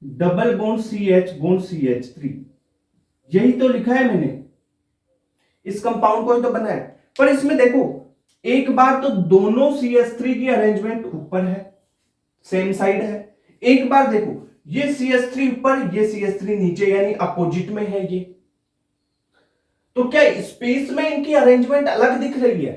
double bond CH3, यही तो लिखा है मैंने, इस कंपाउंड को ही तो बना है। पर इसमें देखो एक बार तो दोनों CH3 की अरेंजमेंट ऊपर है, सेम साइड है, एक बार देखो ये CH3 ऊपर ये CH3 नीचे, यानी अपोजिट में है ये। तो क्या स्पेस में इनकी अरेंजमेंट अलग दिख रही है?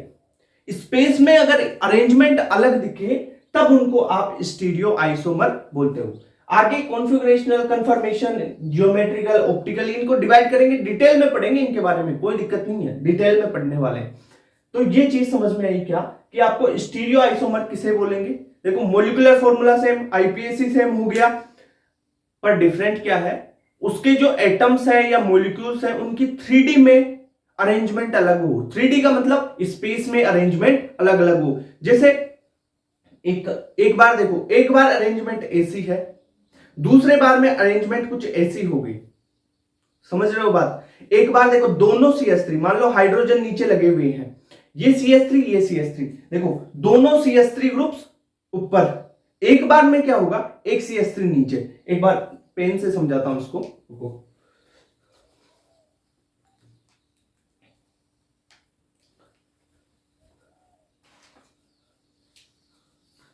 स्पेस में अगर अरेंजमेंट अलग दिखे तब उनको आप स्टीरियो आइसोमर बोलते हो। आगे कॉन्फ़िगरेशनल, कंफर्मेशन, ज्योमेट्रिकल, ऑप्टिकल, इनको डिवाइड करेंगे, डिटेल में पढ़ेंगे इनके बारे में, कोई दिक्कत नहीं है, डिटेल में पढ़ने वाले हैं। तो ये चीज समझ में आई क्या कि आपको स्टीरियो आइसोमर किसे बोलेंगे। देखो molecular formula same, IUPAC same हो गया, पर डिफरेंट क्या है, उसके जो एटम्स है या मॉलिक्यूल्स है उनकी 3D में अरेंजमेंट अलग हो। 3D का मतलब स्पेस में अरेंजमेंट अलग अलग हो। जैसे एक बार देखो, एक बार अरेंजमेंट ऐसी है, दूसरे बार में अरेंजमेंट कुछ ऐसी हो गई, समझ रहे हो बात। एक बार देखो दोनों CH3, मान लो हाइड्रोजन नीचे लगे हुए हैं, ये CH3 ये CH3, देखो दोनों CH3 ग्रुप्स ऊपर, एक बार में क्या होगा, एक CH3 नीचे। एक बार पेन से समझाता हूं इसको,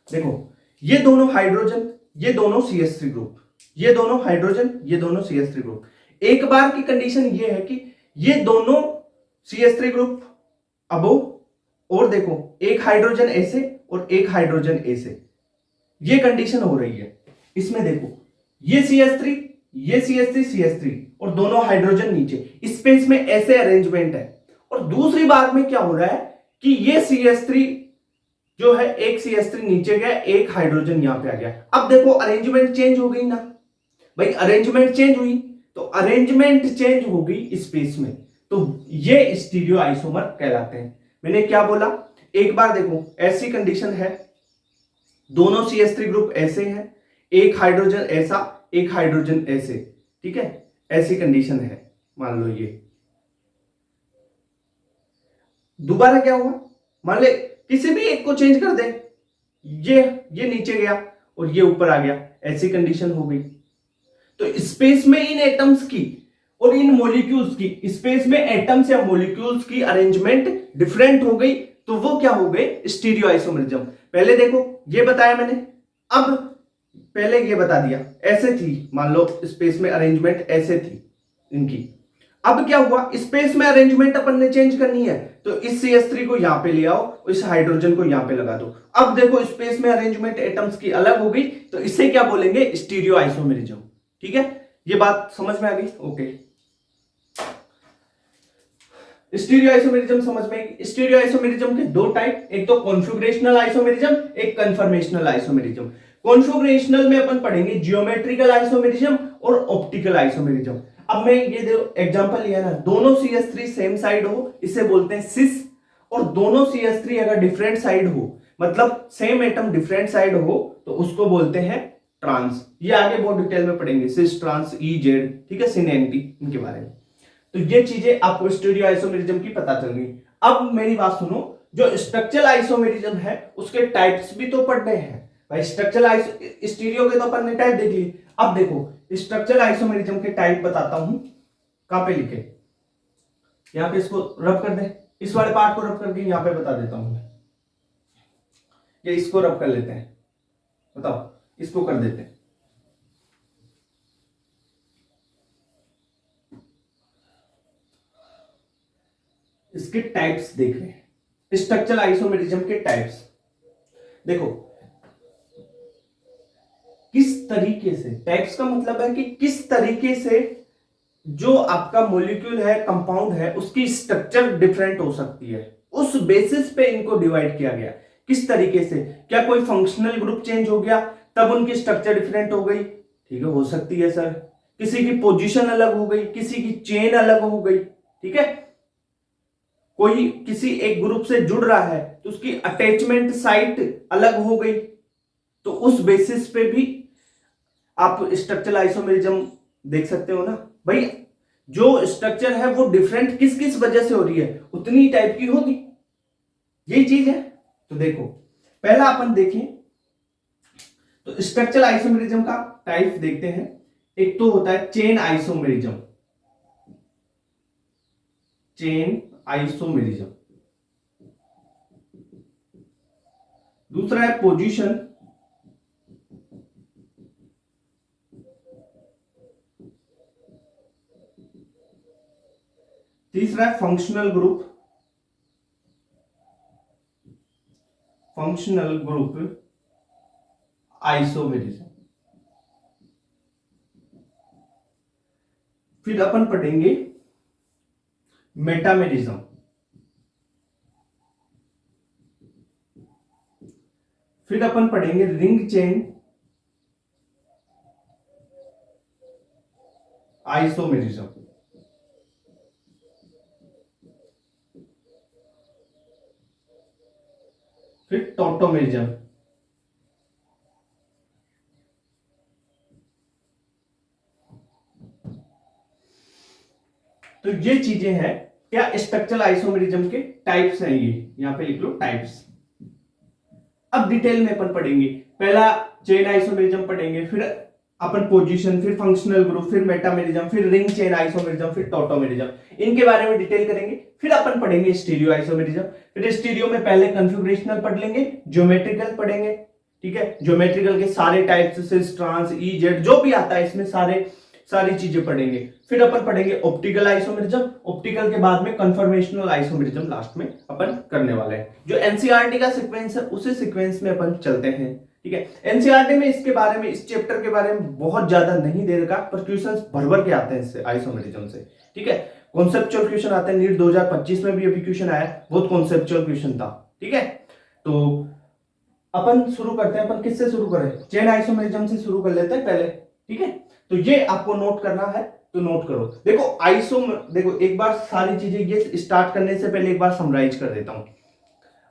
देखो ये दोनों हाइड्रोजन, ये दोनों CH3 ग्रुप, ये दोनों हाइड्रोजन, ये दोनों CH3 ग्रुप। एक बार की कंडीशन ये है कि ये दोनों CH3 ग्रुप अबो, और देखो एक हाइड्रोजन ऐसे और एक हाइड्रोजन ऐसे, ये कंडीशन हो रही है। इसमें देखो ये CH3 ये CH3 और दोनों हाइड्रोजन नीचे, स्पेस में ऐसे अरेंजमेंट है। और दूसरी बात में क्या हो रहा है कि ये CH3 जो है, एक CH3 नीचे गया, एक हाइड्रोजन यहां पे आ गया। अब देखो अरेंजमेंट चेंज हो गई ना भाई, अरेंजमेंट चेंज हुई, तो अरेंजमेंट चेंज हो गई स्पेस में, तो ये स्टीरियो आइसोमर कहलाते हैं। मैंने क्या बोला, एक बार देखो ऐसी कंडीशन है, दोनों CH3 ग्रुप ऐसे हैं, एक हाइड्रोजन ऐसा, एक हाइड्रोजन ऐसे, ठीक है, ऐसी कंडीशन है, मान लो ये। दोबारा क्या हुआ, मान ले किसी भी एक को चेंज कर दे, ये नीचे गया और ये ऊपर आ गया, ऐसी कंडीशन हो गई। तो स्पेस में इन एटम्स की और इन मॉलिक्यूल्स की, स्पेस में एटम्स या मॉलिक्यूल्स की अरेंजमेंट डिफरेंट हो गई, तो वो क्या हो गए, स्टीरियो आइसोमरिज्म। पहले देखो ये बताया मैंने, अब पहले ये बता दिया ऐसे थी, मान लो स्पेस में अरेंजमेंट ऐसे थी इनकी। अब क्या हुआ, स्पेस में अरेंजमेंट अपन ने चेंज करनी है, तो इस CH3 को यहां पे ले आओ, इस हाइड्रोजन को यहां पे लगा दो। अब देखो स्पेस में अरेंजमेंट एटम्स की अलग हो गई, तो इसे क्या बोलेंगे, स्टीरियो आइसोमेरिज्म। ठीक है, ये बात समझ में आ गई, ओके। स्टीरियो आइसोमेरिज्म समझ में आई। स्टीरियो आइसोमेरिज्म के दो टाइप, एक तो कॉन्फिगरेशनल आइसोमेरिज्म, एक कन्फर्मेशनल आइसोमेरिज्म। कॉन्फिगरेशनल में अपन पढ़ेंगे जियोमेट्रिकल आइसोमेरिज्म और ऑप्टिकल आइसोमेरिज्म। अब मैं ये देखो एग्जांपल लिया ना, दोनों CH3 सेम साइड हो, इसे बोलते हैं सिस, और दोनों CH3 अगर डिफरेंट साइड हो, मतलब सेम एटम डिफरेंट साइड हो, तो उसको बोलते हैं ट्रांस। ये आगे बहुत डिटेल में पढ़ेंगे, सिस, ट्रांस, EZ, ठीक है, सिन, एंटी, इनके बारे में। तो ये चीजें आपको स्टीरियो आइसोमेरिज्म की पता चल गई। अब मेरी बात सुनो, जो स्ट्रक्चरल आइसोमेरिज्म है उसके टाइप्स भी तो पढ़ने हैं भाई। स्ट्रक्चरल स्टीरियो के तो अपन ने टाइप देख लिए, अब देखो स्ट्रक्चरल आइसोमेरिज्म के टाइप बताता हूं। कहां पे लिखे, यहां पे इसको रब कर दे, इस वाले पार्ट को रब करके यहां पे बता देता हूं मैं, ये इसको रब कर लेते हैं, बताओ इसको कर देते हैं। इसके टाइप्स देख रहे हैं, स्ट्रक्चरल आइसोमेरिज्म के टाइप्स। देखो किस तरीके से, टाइप्स का मतलब है कि किस तरीके से जो आपका मॉलिक्यूल है, कंपाउंड है, उसकी स्ट्रक्चर डिफरेंट हो सकती है, उस बेसिस पे इनको डिवाइड किया गया। किस तरीके से, क्या कोई फंक्शनल ग्रुप चेंज हो गया तब उनकी स्ट्रक्चर डिफरेंट हो गई, ठीक है, हो सकती है सर। किसी की पोजीशन अलग हो गई, किसी की चेन अलग हो गई, ठीक है, कोई किसी एक ग्रुप से जुड़ रहा है तो उसकी अटैचमेंट साइट अलग हो गई, तो उस बेसिस पे भी आप स्ट्रक्चरल आइसोमेरिज्म देख सकते हो ना भाई। जो स्ट्रक्चर है वो डिफरेंट किस किस वजह से हो रही है, उतनी टाइप की होगी, यही चीज है। तो देखो पहला अपन देखें तो स्ट्रक्चरल आइसोमेरिज्म का टाइप देखते हैं। एक तो होता है चेन आइसोमेरिज्म, चेन आइसोमेरिज्म। दूसरा है पोजीशन, तीसरा है functional group, functional group isomerism. फिर अपन पढ़ेंगे मेटामेरिज्म, फिर अपन पढ़ेंगे रिंग चेन आइसोमेरिज्म, फिर टॉटोमेरिज्म। तो ये चीजें हैं क्या स्ट्रक्चरल आइसोमेरिज्म के टाइप्स हैं, ये यहां पे लिख लो टाइप्स। अब डिटेल में अपन पढ़ेंगे, पहला चेन आइसोमेरिज्म पढ़ेंगे, फिर अपन पोजीशन, फिर फंक्शनल ग्रुप, फिर मेटामेरिज्म, फिर रिंग चेन आइसोमेरिज्म, फिर टॉटोमेरिज्म, इनके बारे में डिटेल करेंगे। फिर अपन पढ़ेंगे स्टीरियो आइसोमेरिज्म। फिर स्टीरियो में पहले कॉन्फ़िगरेशनल पढ़ लेंगे, ज्योमेट्रिकल पढ़ेंगे, ठीक है, ज्योमेट्रिकल के सारे टाइप्स, सिस, ट्रांस, ई, जेड जो भी आता है इसमें सारी चीजें पढ़ेंगे। फिर अपन पढ़ेंगे ऑप्टिकल आइसोमेरिज्म, ऑप्टिकल के बाद में कन्फर्मेशनल आइसोमेरिज्म लास्ट में अपन करने वाले हैं। जो एनसीईआरटी का सीक्वेंस है उसी सीक्वेंस में अपन चलते हैं, ठीक है। एनसीईआरटी में इसके बारे में, इस चैप्टर के बारे में बहुत ज्यादा नहीं दे रखा, पर क्वेश्चंस भर के आते हैं इससे, आइसोमेरिज्म से, ठीक है। कॉन्सेप्चुअल क्वेश्चन आते हैं, नीट 2025 में भी अभी क्वेश्चन आया, बहुत कॉन्सेप्चुअल क्वेश्चन था, ठीक है। तो अपन शुरू करते हैं, अपन किससे शुरू करें, चेन आइसोमेरिज्म से शुरू कर लेते हैं पहले, ठीक है। तो ये आपको नोट करना है तो नोट करो। देखो एक बार सारी चीजें ये स्टार्ट करने से पहले एक बार समराइज कर देता हूं।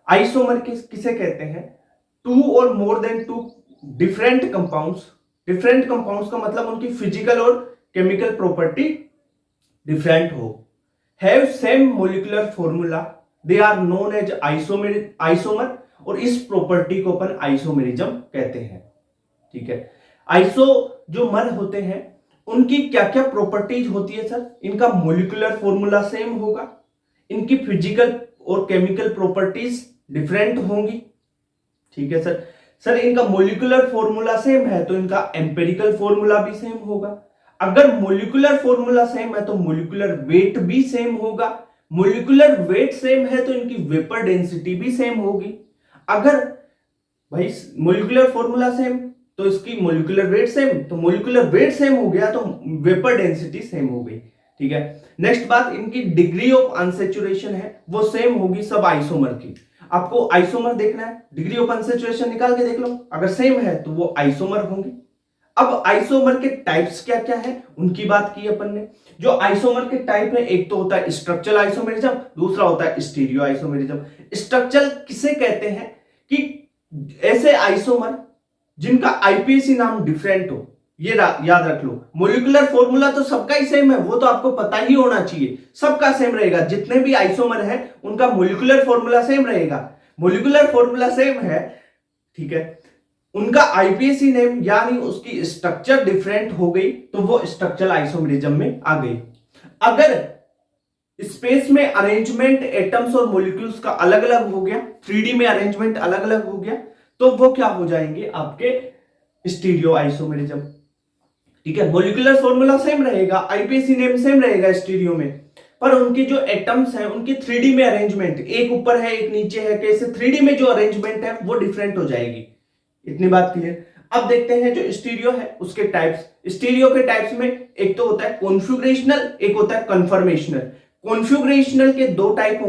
आइसोमर किसे कहते हैं, two or more than two different compounds. Different compounds का मतलब उनकी फिजिकल और केमिकल प्रॉपर्टी डिफरेंट हो, have same molecular formula, they are known as isomer, और इस प्रॉपर्टी को अपन आइसोमेरिज्म कहते हैं, ठीक है। आइसो जो मर होते हैं उनकी क्या क्या प्रॉपर्टीज होती है सर, इनका मोलिकुलर फॉर्मूला सेम होगा, इनकी फिजिकल और केमिकल प्रॉपर्टीज डिफरेंट होंगी, ठीक है सर। सर इनका मोलिकुलर फॉर्मूला सेम है तो इनका एम्पेरिकल फॉर्मूला भी सेम होगा। अगर मोलिकुलर फॉर्मूला सेम है तो मोलिकुलर वेट भी सेम होगा, मोलिकुलर वेट सेम है तो इनकी वेपर डेंसिटी भी सेम होगी। अगर भाई मोलिकुलर फॉर्मूला सेम तो इसकी मोलिकुलर वेट सेम, तो मोलिकुलर वेट सेम हो गया तो वेपर डेंसिटी सेम हो गई, ठीक है। नेक्स्ट बात, इनकी डिग्री ऑफ अनसैचुरेशन है वो सेम होगी सब आइसोमर की। आपको आइसोमर देखना है, डिग्री ऑफ अनसैचुरेशन निकाल के देख लो, अगर सेम है तो वो आइसोमर होंगे। अब आइसोमर के टाइप्स क्या क्या है उनकी बात की अपन ने। जो आइसोमर के टाइप है, एक तो होता है स्ट्रक्चरल आइसोमेरिज्म, दूसरा होता है स्टीरियो आइसोमेरिज्म। स्ट्रक्चरल किसे कहते हैं कि ऐसे आइसोमर जिनका आईपीएसी नाम डिफरेंट हो, ये याद रख लो। मोलिकुलर फॉर्मूला तो सबका ही सेम है, वो तो आपको पता ही होना चाहिए, सबका सेम रहेगा, जितने भी आइसोमर है उनका मोलिकुलर फॉर्मूला सेम रहेगा। मोलिकुलर फॉर्मूला सेम है, ठीक है, उनका आईपीएसी नेम यानी उसकी स्ट्रक्चर डिफरेंट हो गई तो वो स्ट्रक्चरल आइसोमेरिज्म में आ गई। अगर स्पेस में अरेंजमेंट एटम्स और मॉलिक्यूल्स का अलग अलग हो गया, 3D में अरेंजमेंट अलग अलग हो गया, तो वो क्या हो जाएंगे आपके स्टीरियो आइसोमेरिज्म, ठीक है। मॉलिक्यूलर फॉर्मूला सेम रहेगा, आईपीएसी नेम सेम रहेगा स्टीरियो में, पर उनके जो एटम्स हैं उनके 3D में अरेंजमेंट, एक ऊपर है एक नीचे है, कैसे 3D में जो अरेंजमेंट है वो डिफरेंट हो जाएगी। इतनी बात क्लियर। अब देखते हैं जो स्टीरियो है उसके टाइप्स। स्टीरियो के टाइप्स में एक तो होता है कॉन्फ़िगरेशनल, एक होता है कन्फर्मेशनल। कॉन्फ़िगरेशनल के दो टाइप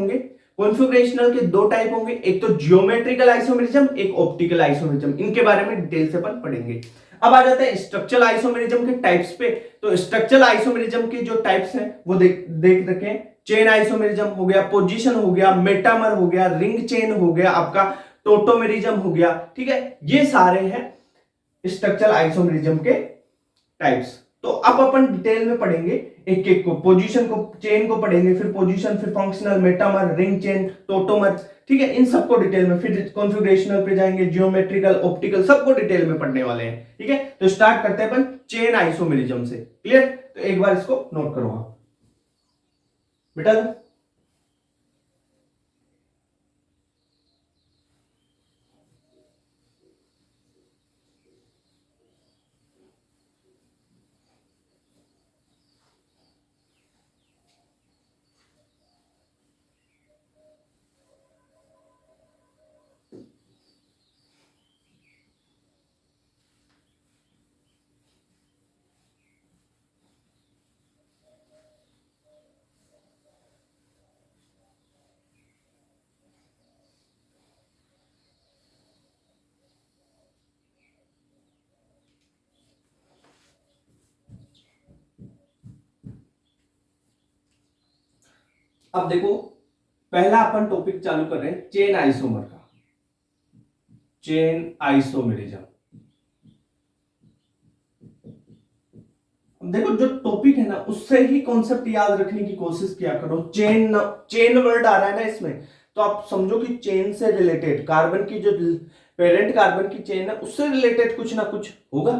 होंगे, एक तो जियोमेट्रिकल आइसोमेरिज्म, एक ऑप्टिकल आइसोमेरिज्म। इनके बारे में डिटेल से अपन पढ़ेंगे। अब आ जाते हैं स्ट्रक्चरल आइसोमेरिज्म के टाइप्स पे। तो स्ट्रक्चरल आइसोमेरिज्म के जो टाइप्स हैं वो देख रखें। चेन आइसोमेरिज्म हो गया, पोजीशन हो गया, मेटामर हो गया, रिंग चेन हो गया, आपका टोटोमेरिज्म हो गया। ठीक है, ये सारे हैं स्ट्रक्चरल आइसोमेरिज्म के टाइप्स। तो अब अपन डिटेल में पढ़ेंगे एक एक को, पोजीशन को, चेन को पढ़ेंगे, फिर पोजीशन, फिर functional, metamer, ring chain, tautomer. ठीक है, इन सबको डिटेल में, फिर कॉन्फ़िगरेशनल पे जाएंगे, जियोमेट्रिकल, ऑप्टिकल, सबको डिटेल में पढ़ने वाले हैं। ठीक है, तो स्टार्ट करते हैं अपन चेन आइसोमेरिज्म से। क्लियर? तो एक बार इसको नोट करो आप बेटा। अब देखो, पहला अपन टॉपिक चालू कर रहे हैं चेन आइसोमर का, चेन आइसोमेरिज्म। देखो, जो टॉपिक है ना उससे ही कॉन्सेप्ट याद रखने की कोशिश किया करो। चेन, चेन वर्ड आ रहा है ना इसमें, तो आप समझो कि चेन से रिलेटेड, कार्बन की जो पेरेंट कार्बन की चेन है उससे रिलेटेड कुछ ना कुछ होगा।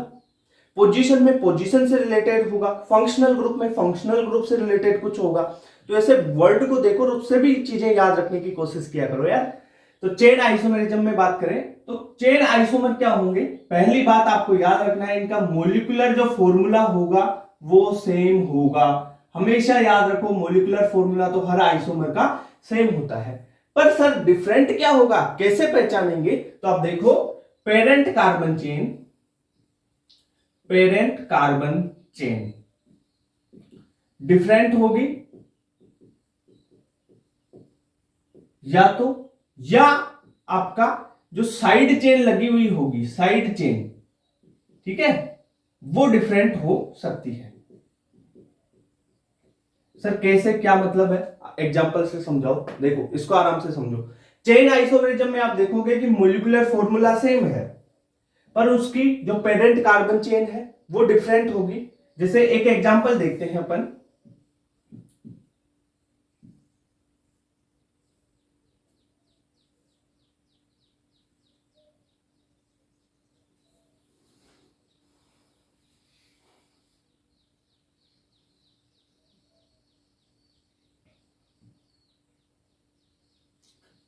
पोजीशन में पोजीशन से रिलेटेड होगा, फंक्शनल ग्रुप में फंक्शनल ग्रुप से रिलेटेड कुछ होगा। तो ऐसे वर्ड को देखो और उससे भी चीजें याद रखने की कोशिश किया करो यार। तो चेन आइसोमेरिज्म में बात करें तो चेन आइसोमर क्या होंगे, पहली बात आपको याद रखना है, इनका मोलिकुलर जो फॉर्मूला होगा वो सेम होगा। हमेशा याद रखो, मोलिकुलर फॉर्मूला तो हर आइसोमर का सेम होता है। पर सर डिफरेंट क्या होगा, कैसे पहचानेंगे? तो आप देखो, parent carbon chain, parent carbon chain different होगी या आपका जो साइड चेन लगी हुई होगी, साइड चेन, ठीक है, वो डिफरेंट हो सकती है। सर कैसे, क्या मतलब है, एग्जांपल से समझाओ। देखो इसको आराम से समझो। चेन आइसोमेरिज्म में आप देखोगे कि मोलिकुलर फॉर्मूला सेम है, पर उसकी जो पेरेंट कार्बन चेन है वो डिफरेंट होगी। जैसे एक एग्जांपल देखते हैं अपन।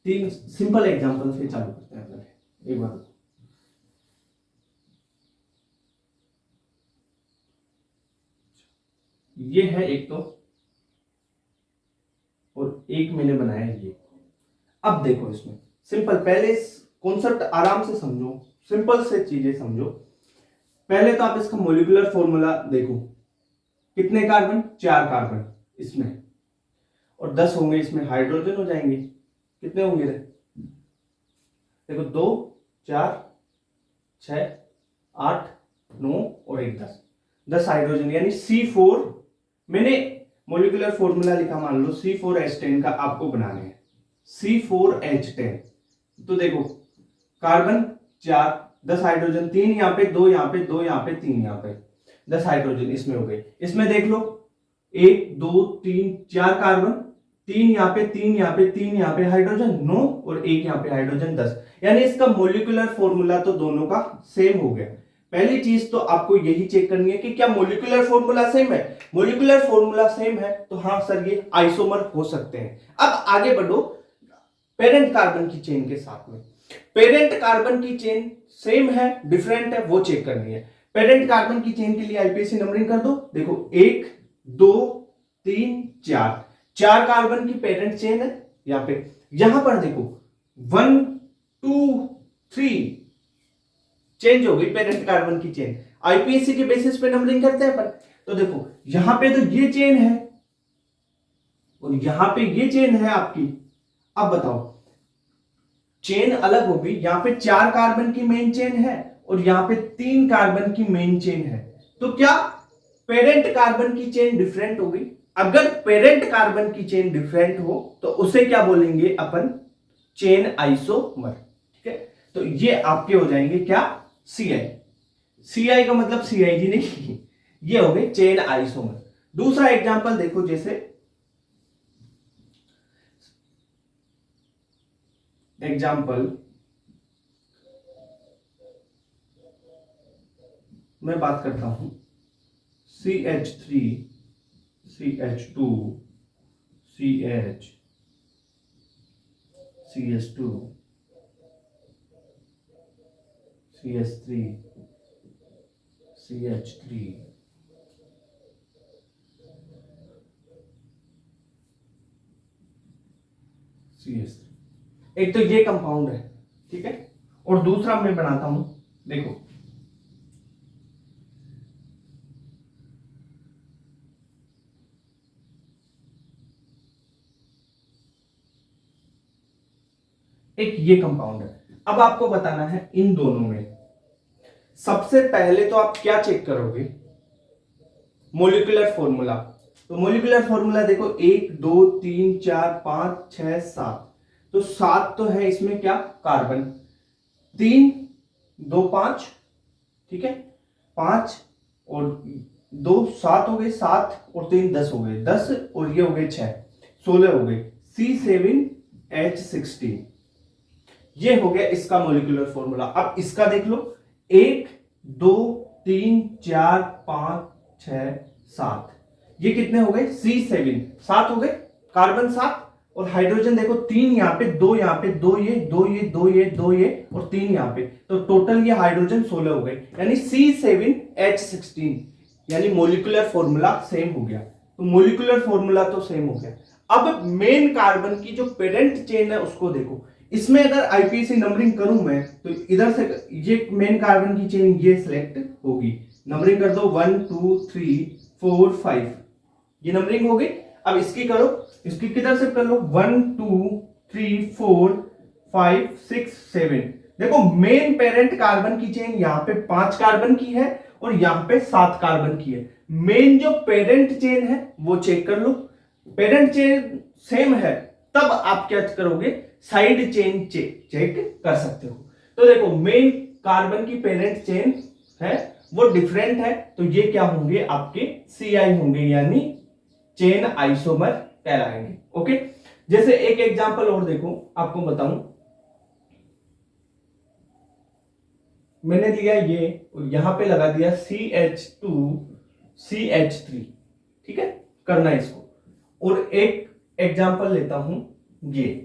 तीन सिंपल एग्जांपल से चालू करते हैं पहले। एक बार ये है एक तो, और एक मैंने बनाया ये। अब देखो इसमें सिंपल, पहले इस कॉन्सेप्ट आराम से समझो, सिंपल से चीजें समझो। पहले तो आप इसका मोलिकुलर फॉर्मूला देखो, कितने कार्बन, 4 कार्बन इसमें, और 10 होंगे इसमें हाइड्रोजन हो जाएंगे। कितने होंगे रे? देखो 2 4 6 8 9 और 1 10 हाइड्रोजन, यानी C4। मैंने मोलिकुलर फॉर्मूला लिखा, मान लो C4H10 का आपको बनाने हैं, C4H10। तो देखो कार्बन 4, 10 हाइड्रोजन, 3 यहाँ पे, 2 यहाँ पे, 2 यहाँ पे, 3 यहाँ पे, 10 हाइड्रोजन इसमें हो गए। इसमें देख लो 1 2 3 4 कार्बन, 3 यहाँ पे, 3 यहाँ पे, 3 यहाँ पे, हाइड्रोजन 9 और 1 यहाँ पे, हाइड्रोजन 10। यानी इसका मोलिकुलर फॉर्मूला तो दोनों का सेम हो गया। पहली चीज तो आपको यही चेक करनी है कि क्या मोलिकुलर फॉर्मूला सेम है। मोलिकुलर फॉर्मूला सेम है तो हाँ सर ये आइसोमर हो सकते हैं। अब आगे बढ़ो पेरेंट कार्बन की चेन के साथ में। पेरेंट कार्बन की चेन सेम है डिफरेंट है, वो चेक करनी है। पेरेंट कार्बन की चेन के लिए आईपीएसी नंबरिंग कर दो। देखो 1 2 3 4, 4 कार्बन की पेरेंट चेन है यहां पे, यहां पर देखो 1 2 3 चेंज हो गई पेरेंट कार्बन की चेन। आईपीएसी के बेसिस पे नंबरिंग करते हैं अपन। तो देखो यहां पे तो ये चेन है और यहां पे ये चेन है आपकी। अब बताओ चेन अलग हो गई, यहां पे 4 कार्बन की मेन चेन है और यहां पे 3 कार्बन की मेन चेन है। तो क्या पेरेंट कार्बन की चेन डिफरेंट हो गई? अगर पेरेंट कार्बन की चेन डिफरेंट हो तो उसे क्या बोलेंगे अपन? Chain isomer. ठीक है, तो ये आपके हो जाएंगे क्या? सीआई। सीआई का मतलब सीआईजी नहीं, ये हो गए चेन आइसोमर। दूसरा एग्जांपल देखो, जैसे एग्जांपल मैं बात करता हूं CH3 CH2 CH CH2 CH3 CH3 CH3। एक तो ये कंपाउंड है, ठीक है, और दूसरा मैं बनाता हूं, देखो एक ये कंपाउंड है। अब आपको बताना है इन दोनों में सबसे पहले तो आप क्या चेक करोगे? Molecular formula. तो मोलिकुलर फॉर्मूला देखो 1 2 3 4 5 6 7। तो 7 तो है इसमें क्या? कार्बन। 3 2 5, ठीक है, 5 और 2 7 हो गए, 7 और 3 10 हो गए, 10 और ये हो गए 6 16 हो गए। C7H16 ये हो गया इसका मोलिकुलर फॉर्मूला। अब इसका देख लो 1 2 3 4 5 6 7, ये कितने हो गए? C7 7 हो गए, कार्बन 7 और हाइड्रोजन देखो 3 यहां पे, 2 यहां पे, 2 ये 2 ये 2 ये 2 ये और 3 यहां पे, तो टोटल ये हाइड्रोजन 16 हो गए, यानी C7H16, यानी मोलिकुलर फॉर्मूला सेम हो गया। तो मोलिकुलर फॉर्मूला तो सेम हो गया। अब मेन कार्बन की जो पेरेंट चेन है उसको देखो। इसमें अगर आईपीएसी नंबरिंग करूं मैं तो इधर से ये मेन कार्बन की चेन ये सिलेक्ट होगी। नंबरिंग कर दो 1 2 3 4 5, ये नंबरिंग हो गई। अब इसकी करो, इसकी किधर से कर लो 1 2 3 4 5 6 7। देखो मेन पेरेंट कार्बन की चेन यहां पे 5 कार्बन की है और यहां पे 7 कार्बन की है। मेन जो पेरेंट चेन है वो चेक कर लो, पेरेंट चेन सेम है, तब आप क्या करोगे? साइड चेन चेक कर सकते हो। तो देखो मेन कार्बन की पेरेंट चेन है वो डिफरेंट है, तो ये क्या होंगे? आपके सीआई होंगे, यानी चेन आइसोमर कहलाएंगे। ओके, जैसे एक एग्जांपल और देखो, आपको बताऊं, मैंने लिया ये और यहां पे लगा दिया CH2 CH3, ठीक है, करना इसको। और एक एग्जांपल लेता हूं, ये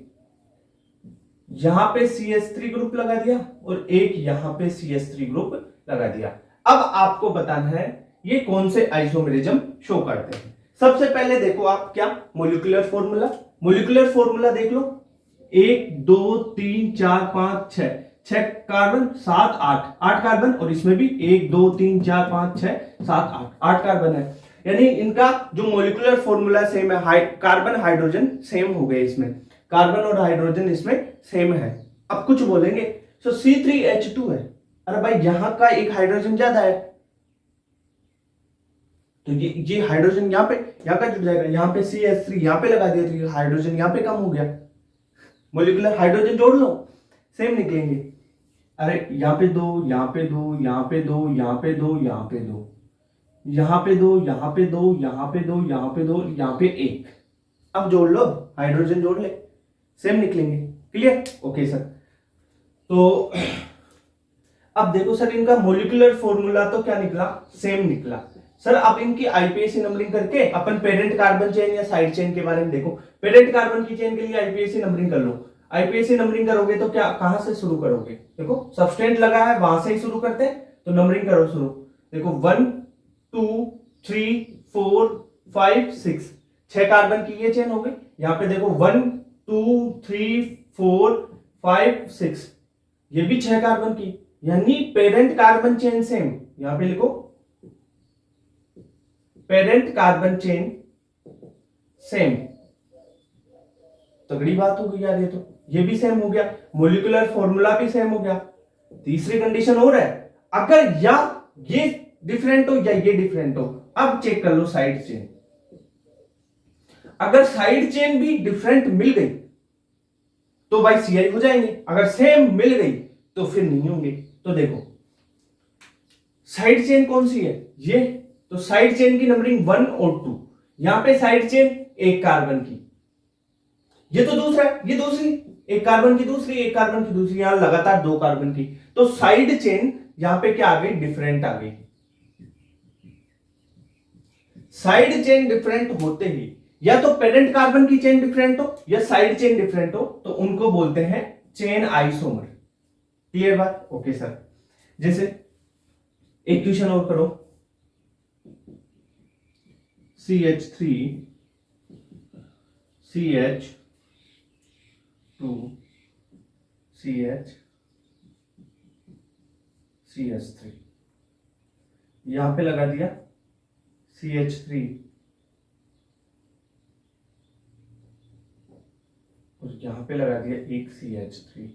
यहां पे CH3 ग्रुप लगा दिया और एक यहां पे CH3 ग्रुप लगा दिया। अब आपको बताना है ये कौन से आइसोमेरिज्म शो करते हैं। सबसे पहले देखो आप क्या? Molecular formula. मोलिकुलर फॉर्मूला देख लो 1 2 3 4 5 6, 6 कार्बन 7 8, 8 कार्बन और इसमें भी 1 2 3 4 5 6 7 8, 8 कार्बन है, यानी इनका जो मोलिकुलर फॉर्मूला सेम है। कार्बन हाइड्रोजन सेम हो गए, इसमें कार्बन और हाइड्रोजन इसमें सेम है। अब कुछ बोलेंगे तो C3H2 है, अरे भाई यहां का एक हाइड्रोजन ज्यादा है, तो ये हाइड्रोजन यहां का जुड़ जाएगा, यहां पे CH3 यहां पे लगा दिया तो ये हाइड्रोजन यहां पे कम हो गया। मोलिकुलर हाइड्रोजन जोड़ लो, सेम निकलेंगे। अरे यहाँ पे दो, यहाँ पे दो, यहाँ पे दो, यहाँ पे दो, यहाँ पे दो, यहाँ पे दो, यहाँ पे दो, यहाँ पे दो, यहाँ पे दो, यहाँ पे एक। अब जोड़ लो, हाइड्रोजन जोड़ ले, सेम निकलेंगे। क्लियर? Okay sir. तो अब देखो सर, इनका मोलिकुलर फॉर्मूला तो क्या निकला? सेम निकला। सर अब इनकी आईपीएसी नंबरिंग करके अपन पेरेंट कार्बन चेन या साइड चेन के बारे में देखो। पेरेंट कार्बन की चेन के लिए आईपीएसी नंबरिंग कर लो। आईपीएसी नंबरिंग करोगे तो क्या, कहां से शुरू करोगे? देखो सबस्टेंट लगा है, वहां से ही शुरू करते हैं, तो नंबरिंग करो शुरू। देखो 1 2 3 4 5 6, 6 कार्बन की ये चेन हो गई। यहां पे देखो 1 2 3 4 5 6, ये भी 6 कार्बन की, यानी पेरेंट कार्बन चेन सेम। यहां पे लिखो पेरेंट कार्बन चेन सेम। तगड़ी बात हो गई यार, ये भी सेम हो गया, मोलिकुलर फॉर्मूला भी सेम हो गया। तीसरी कंडीशन और है, अगर या ये डिफरेंट हो या ये डिफरेंट हो। अब चेक कर लो साइड चेन, अगर साइड चेन भी डिफरेंट मिल गई तो भाई सीआई हो जाएंगे, अगर सेम मिल गई तो फिर नहीं होंगे। तो देखो साइड चेन कौन सी है ये, तो साइड चेन की नंबरिंग 1 और 2। यहां पे साइड चेन एक कार्बन की, ये तो दूसरा है, ये दूसरी, एक कार्बन की दूसरी, एक कार्बन की दूसरी, यहां लगातार 2 कार्बन की। तो साइड चेन यहां पे क्या आ गई, डिफरेंट आ गई। साइड चेन डिफरेंट होते ही या तो पेरेंट कार्बन की चेन डिफरेंट हो या साइड चेन डिफरेंट हो, तो उनको बोलते हैं चेन आइसोमर। क्लियर बात? Okay sir. जैसे एक क्वेश्चन और करो, CH3 CH2 CH3, यहां पे लगा दिया CH3 और यहां पे लगा दिया एक CH3।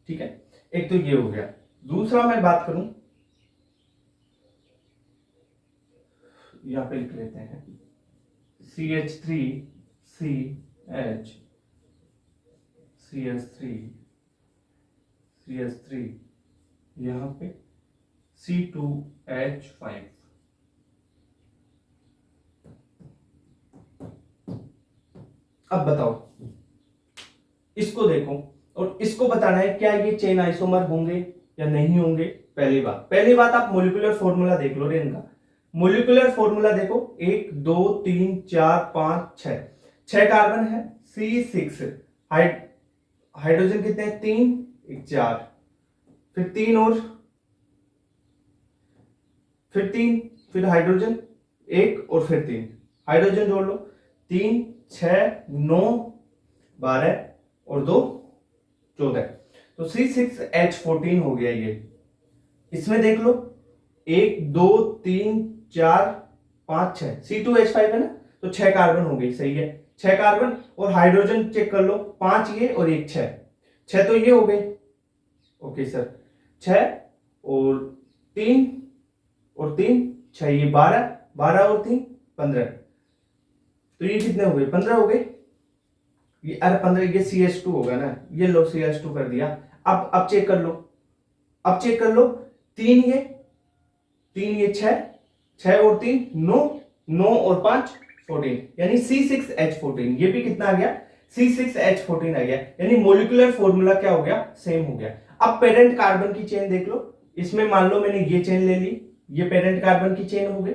ठीक है, एक तो ये हो गया। दूसरा मैं बात करूं, यहां पे लिख लेते हैं CH3 CH CH3 CH3, यहां पे C2H5। अब बताओ, इसको देखो और इसको बताना है क्या ये चेन आइसोमर होंगे या नहीं होंगे। पहली बात आप मोलिकुलर फॉर्मूला देख लो रे इनका। मोलिकुलर फॉर्मूला देखो, 1 2 3 4 5 6, 6 कार्बन है, C6, हाइड्रोजन कितने हैं, 3 1 4, फिर 3 और फिर 3, फिर हाइड्रोजन 1 और फिर 3, हाइड्रोजन जोड़ लो, 3 6 9 12 और 2 14, तो C6H14 हो गया ये। इसमें देख लो 1 2 3 4 5 6, C2H5 है ना, तो 6 कार्बन हो गई, सही है, 6 कार्बन। और हाइड्रोजन चेक कर लो, 5 ये और 1 6, 6 तो ये हो गए, ओके सर, 6 और 3 और 3 6, ये 12, 12 और 3 15, तो ये कितने हो गए, 15 हो गए। ये अरे 15, ये CH2 होगा ना, ये लो CH2 कर दिया। अब चेक कर लो, अब चेक कर लो, 3 ये 6, 6 और 3 9, 9 और 5 14, यानी C6H14, ये भी कितना आ गया, C6H14 आ गया। यानी मोलिकुलर फॉर्मूला क्या हो गया, सेम हो गया। अब पेरेंट कार्बन की चेन देख लो, इसमें मान लो मैंने ये चेन ले ली, ये पेरेंट कार्बन की चेन हो गई।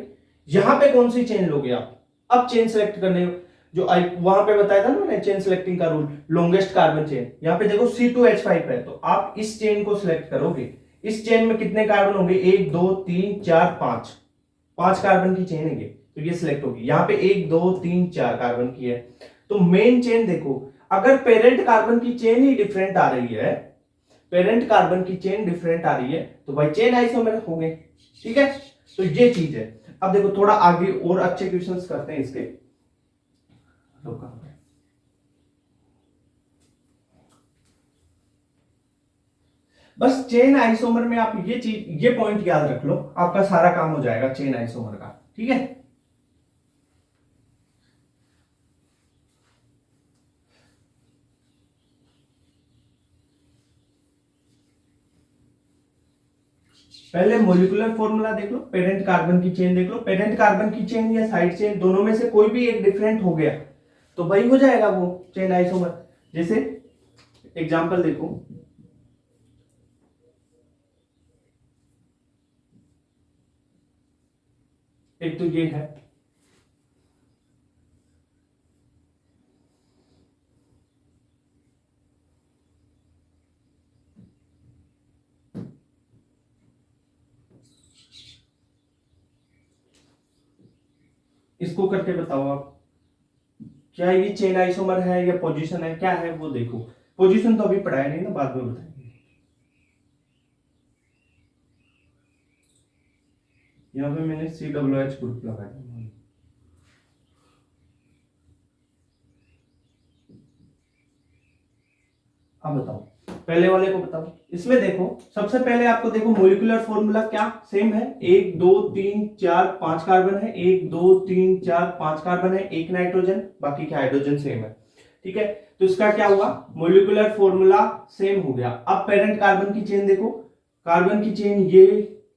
यहां पे कौन सी चेन लोगे आप, अब चेन सेलेक्ट करने, जो वहां पे बताया था ना मैंने चेन सेलेक्टिंग का रूल, लॉन्गेस्ट कार्बन चेन। यहां पे देखो C2H5 है, तो आप इस चेन को सिलेक्ट करोगे। इस चेन में कितने कार्बन होंगे, 1 2 3 4 5, 5 कार्बन की चेन है ये, तो ये सिलेक्ट होगी। यहां पे 1 2 3 4 कार्बन की है, तो मेन चेन देखो, अगर पेरेंट कार्बन की चेन ही डिफरेंट आ रही है, पेरेंट कार्बन की चेन डिफरेंट आ रही है, तो भाई चेन आइसोमर हो गए। ठीक है, तो ये चीज है। अब देखो थोड़ा आगे और अच्छे क्वेश्चंस करते हैं इसके। बस चेन आइसोमर में आप ये चीज, ये पॉइंट याद रख लो, आपका सारा काम हो जाएगा चेन आइसोमर का। ठीक है, पहले मोलिकुलर फॉर्मूला देख लो, पेरेंट कार्बन की चेन देख लो। पेरेंट कार्बन की चेन या साइड चेन, दोनों में से कोई भी एक डिफरेंट हो गया तो भाई हो जाएगा वो चेन आइसोमर। जैसे एग्जांपल देखो, एक तो ये है, इसको करके बताओ आप। क्या ये चेन आइसोमर है या पोजीशन है, क्या है वो देखो। पोजीशन तो अभी पढ़ाया नहीं ना, बाद में बताएंगे। यहाँ पे मैंने COOH ग्रुप लगाया। अब बताओ, पहले वाले को बताओ। इसमें देखो सबसे पहले आपको देखो मोलिकुलर फॉर्मूला क्या सेम है, 1 2 3 4 5 कार्बन है, 1 2 3 4 5 कार्बन है, एक नाइट्रोजन, बाकी के हाइड्रोजन सेम है। ठीक है, तो इसका क्या हुआ, मोलिकुलर फॉर्मूला सेम हो गया। अब पेरेंट कार्बन की चेन देखो, कार्बन की चेन ये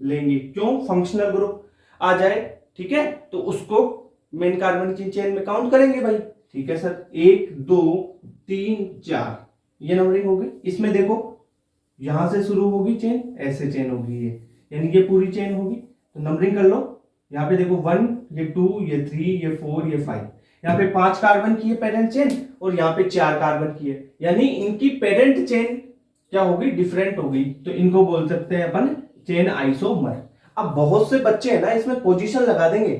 लेंगे, क्यों, फंक्शनल ग्रुप आ जाए। ठीक है, तो उसको मेन कार्बन की चेन में काउंट करेंगे भाई। ठीक है सर, 1 2 3 4 ये नंबरिंग होगी। इसमें देखो यहां से शुरू होगी चेन, ऐसे चेन होगी ये, यानी ये पूरी चेन होगी। तो नंबरिंग कर लो, यहाँ पे देखो 1, ये 2, ये 3, ये 4, ये 5, यहाँ पे 5 कार्बन की है पेरेंट चेन और यहाँ पे 4 कार्बन की है, यानी इनकी पेरेंट चेन क्या होगी, डिफरेंट होगी। तो इनको बोल सकते हैं अपन चेन आइसोमर। अब बहुत से बच्चे हैं ना इसमें पोजीशन लगा देंगे,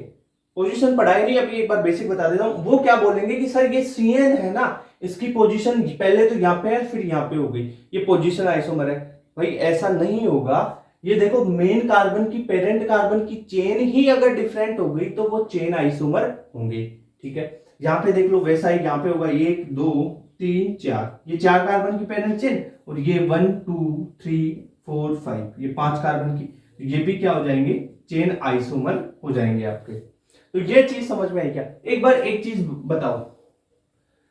पोजीशन पढ़ाई नहीं, अभी एक बार बेसिक बता देता हूं। वो क्या बोलेंगे कि सर ये CN है ना, इसकी पोजीशन पहले तो यहाँ पे है फिर यहाँ पे हो गई, ये पोजीशन आइसोमर है। भाई ऐसा नहीं होगा। ये देखो मेन कार्बन की पेरेंट कार्बन की चेन ही अगर डिफरेंट हो गई तो वो चेन आइसोमर होंगे। ठीक है, यहाँ पे देख लो वैसा ही यहाँ पे होगा 1 2 3 4, ये 4 कार्बन की पेरेंट चेन और ये 1 2 3 4 5, ये 5 कार्बन की, ये भी क्या हो जाएंगे, चेन आइसोमर हो जाएंगे आपके। तो ये चीज समझ में आई क्या। एक बार एक चीज बताओ,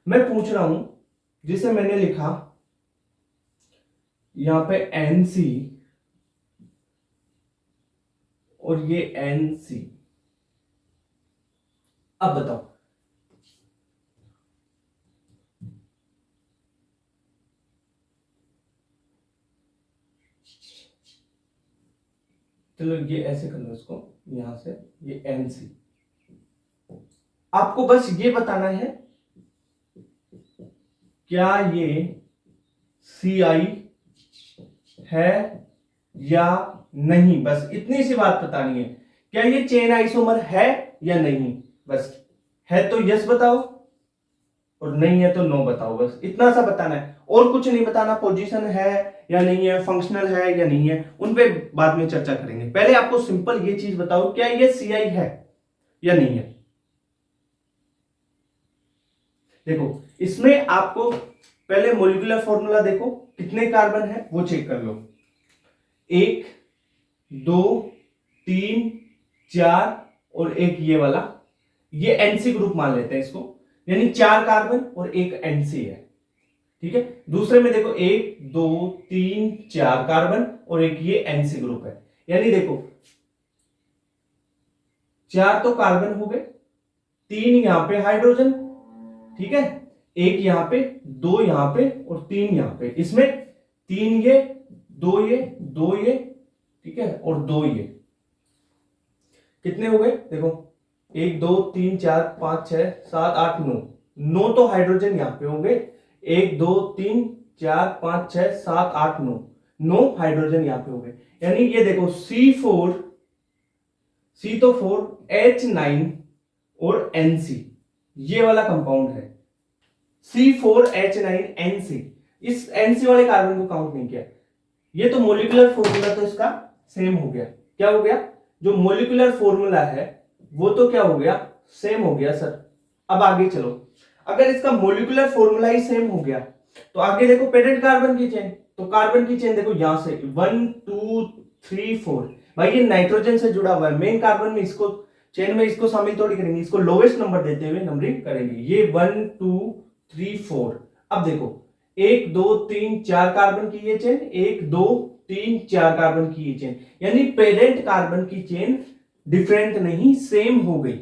मैं पूछ रहा हूं, जिसे मैंने लिखा यहां पे NC और ये NC, अब बताओ चलो ये ऐसे कर लो इसको, यहां से ये NC। आपको बस ये बताना है क्या ये CI है या नहीं, बस इतनी सी बात बतानी है। क्या ये चेन आइसोमर है या नहीं, बस है तो यस बताओ और नहीं है तो नो बताओ, बस इतना सा बताना है और कुछ नहीं बताना। पोजीशन है या नहीं है, फंक्शनल है या नहीं है, उन पे बाद में चर्चा करेंगे। पहले आपको सिंपल ये चीज बताओ, क्या ये CI है या नहीं है। देखो इसमें आपको पहले मोलिकुलर फॉर्मूला देखो, कितने कार्बन है वो चेक कर लो, 1 2 3 4 और एक ये वाला, ये NC ग्रुप मान लेते हैं इसको, यानी 4 कार्बन और एक NC है। ठीक है, दूसरे में देखो 1 2 3 4 कार्बन और एक ये NC ग्रुप है, यानी देखो 4 तो कार्बन हो गए, 3 यहां पे हाइड्रोजन, ठीक है, एक यहां पे, 2 यहां पे और 3 यहां पे। इसमें 3 ये 2 ये 2 ये, ठीक है, और 2 ये, कितने हो गए देखो 1 2 3 4 5 6 7 8 9, 9 तो हाइड्रोजन यहां पे होंगे, 1 2 3 4 5 6 7 8 9, 9 हाइड्रोजन यहां पे हो गए। यानी ये देखो C4, C तो 4, H9 और NC, ये वाला कंपाउंड है C4H9NC। इस NC वाले कार्बन को काउंट नहीं किया। ये तो मोलिकुलर फॉर्मूला तो इसका सेम हो गया, क्या हो गया, जो मोलिकुलर फॉर्मूला है वो तो क्या हो गया, सेम हो गया सर। अब आगे चलो, अगर इसका मोलिकुलर फॉर्मूला ही सेम हो गया तो आगे देखो पेरेंट कार्बन की चेन, तो कार्बन की चेन देखो यहां से 1 2 3 4, भाई ये नाइट्रोजन से जुड़ा हुआ है, मेन कार्बन में इसको चेन में इसको शामिल थोड़ी करेंगे, इसको लोवेस्ट नंबर देते हुए नंबरिंग करेंगे। ये 1 2 3 4, अब देखो 1 2 3 4 कार्बन की ये चेन, 1 2 3 4 कार्बन की ये चेन, यानी पेरेंट कार्बन की चेन डिफरेंट नहीं सेम हो गई।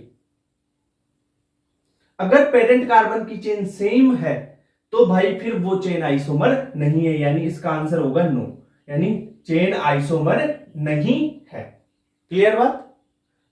अगर पेरेंट कार्बन की चेन सेम है तो भाई फिर वो चेन आइसोमर नहीं है, यानी इसका आंसर होगा नो, यानी चेन आइसोमर नहीं है। क्लियर बात।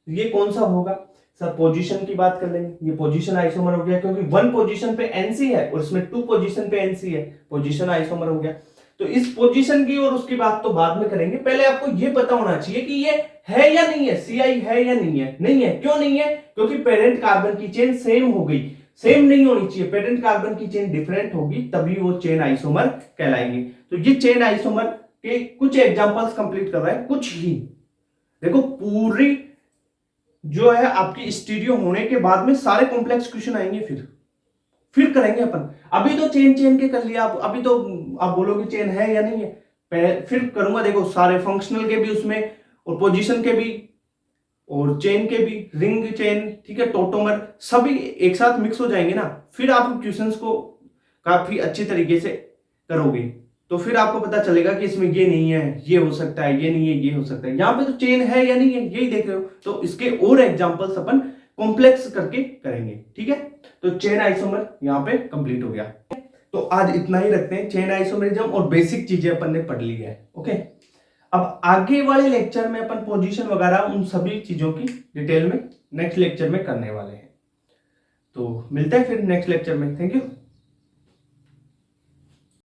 ये कौन सा होगा सर, पोजीशन की बात कर लेंगे, ये पोजीशन आइसोमर हो गया क्योंकि 1 पोजीशन पे NC है और इसमें 2 पोजीशन पे NC है, पोजीशन आइसोमर हो गया। तो इस पोजीशन की और उसकी बात तो बाद में करेंगे, पहले आपको ये पता होना चाहिए कि ये है या नहीं है, CI है या नहीं है। नहीं है, क्यों नहीं है, क्योंकि पेरेंट कार्बन की चेन सेम हो गई। सेम नहीं होनी चाहिए, पेरेंट कार्बन की चेन डिफरेंट होगी तभी वो चेन आइसोमर कहलाएंगे। तो ये चेन आइसोमर के कुछ एग्जांपल्स कंप्लीट कर रहा है, कुछ ही। देखो पूरी जो है आपकी स्टीरियो होने के बाद में सारे कॉम्प्लेक्स क्वेश्चन आएंगे, फिर करेंगे अपन। अभी तो चेन के कर लिया, अभी तो आप बोलोगे चेन है या नहीं है, फिर करूंगा। देखो सारे फंक्शनल के भी उसमें, और पोजीशन के भी, और चेन के भी, रिंग चेन, ठीक है, टोटोमर, सभी एक साथ मिक्स हो जाएंगे ना। फिर आप क्वेश्चंस को काफी अच्छी तरीके से करोगे, तो फिर आपको पता चलेगा कि इसमें ये नहीं है, ये हो सकता है, ये नहीं है, ये हो सकता है। यहाँ पे तो चेन है या नहीं है यही देख रहे हो, तो इसके और एग्जांपल्स अपन कॉम्प्लेक्स करके करेंगे, ठीक है। तो चेन आइसोमर यहाँ पे कंप्लीट हो गया। तो आज इतना ही रखते हैं, चेन आइसोमरिज्म और बेसिक चीजें अपन ने पढ़ ली है, ओके। अब आगे वाले लेक्चर में अपन पोजीशन वगैरह उन सभी चीजों की डिटेल में नेक्स्ट लेक्चर में करने वाले हैं। तो मिलते हैं फिर नेक्स्ट लेक्चर में। Thank you.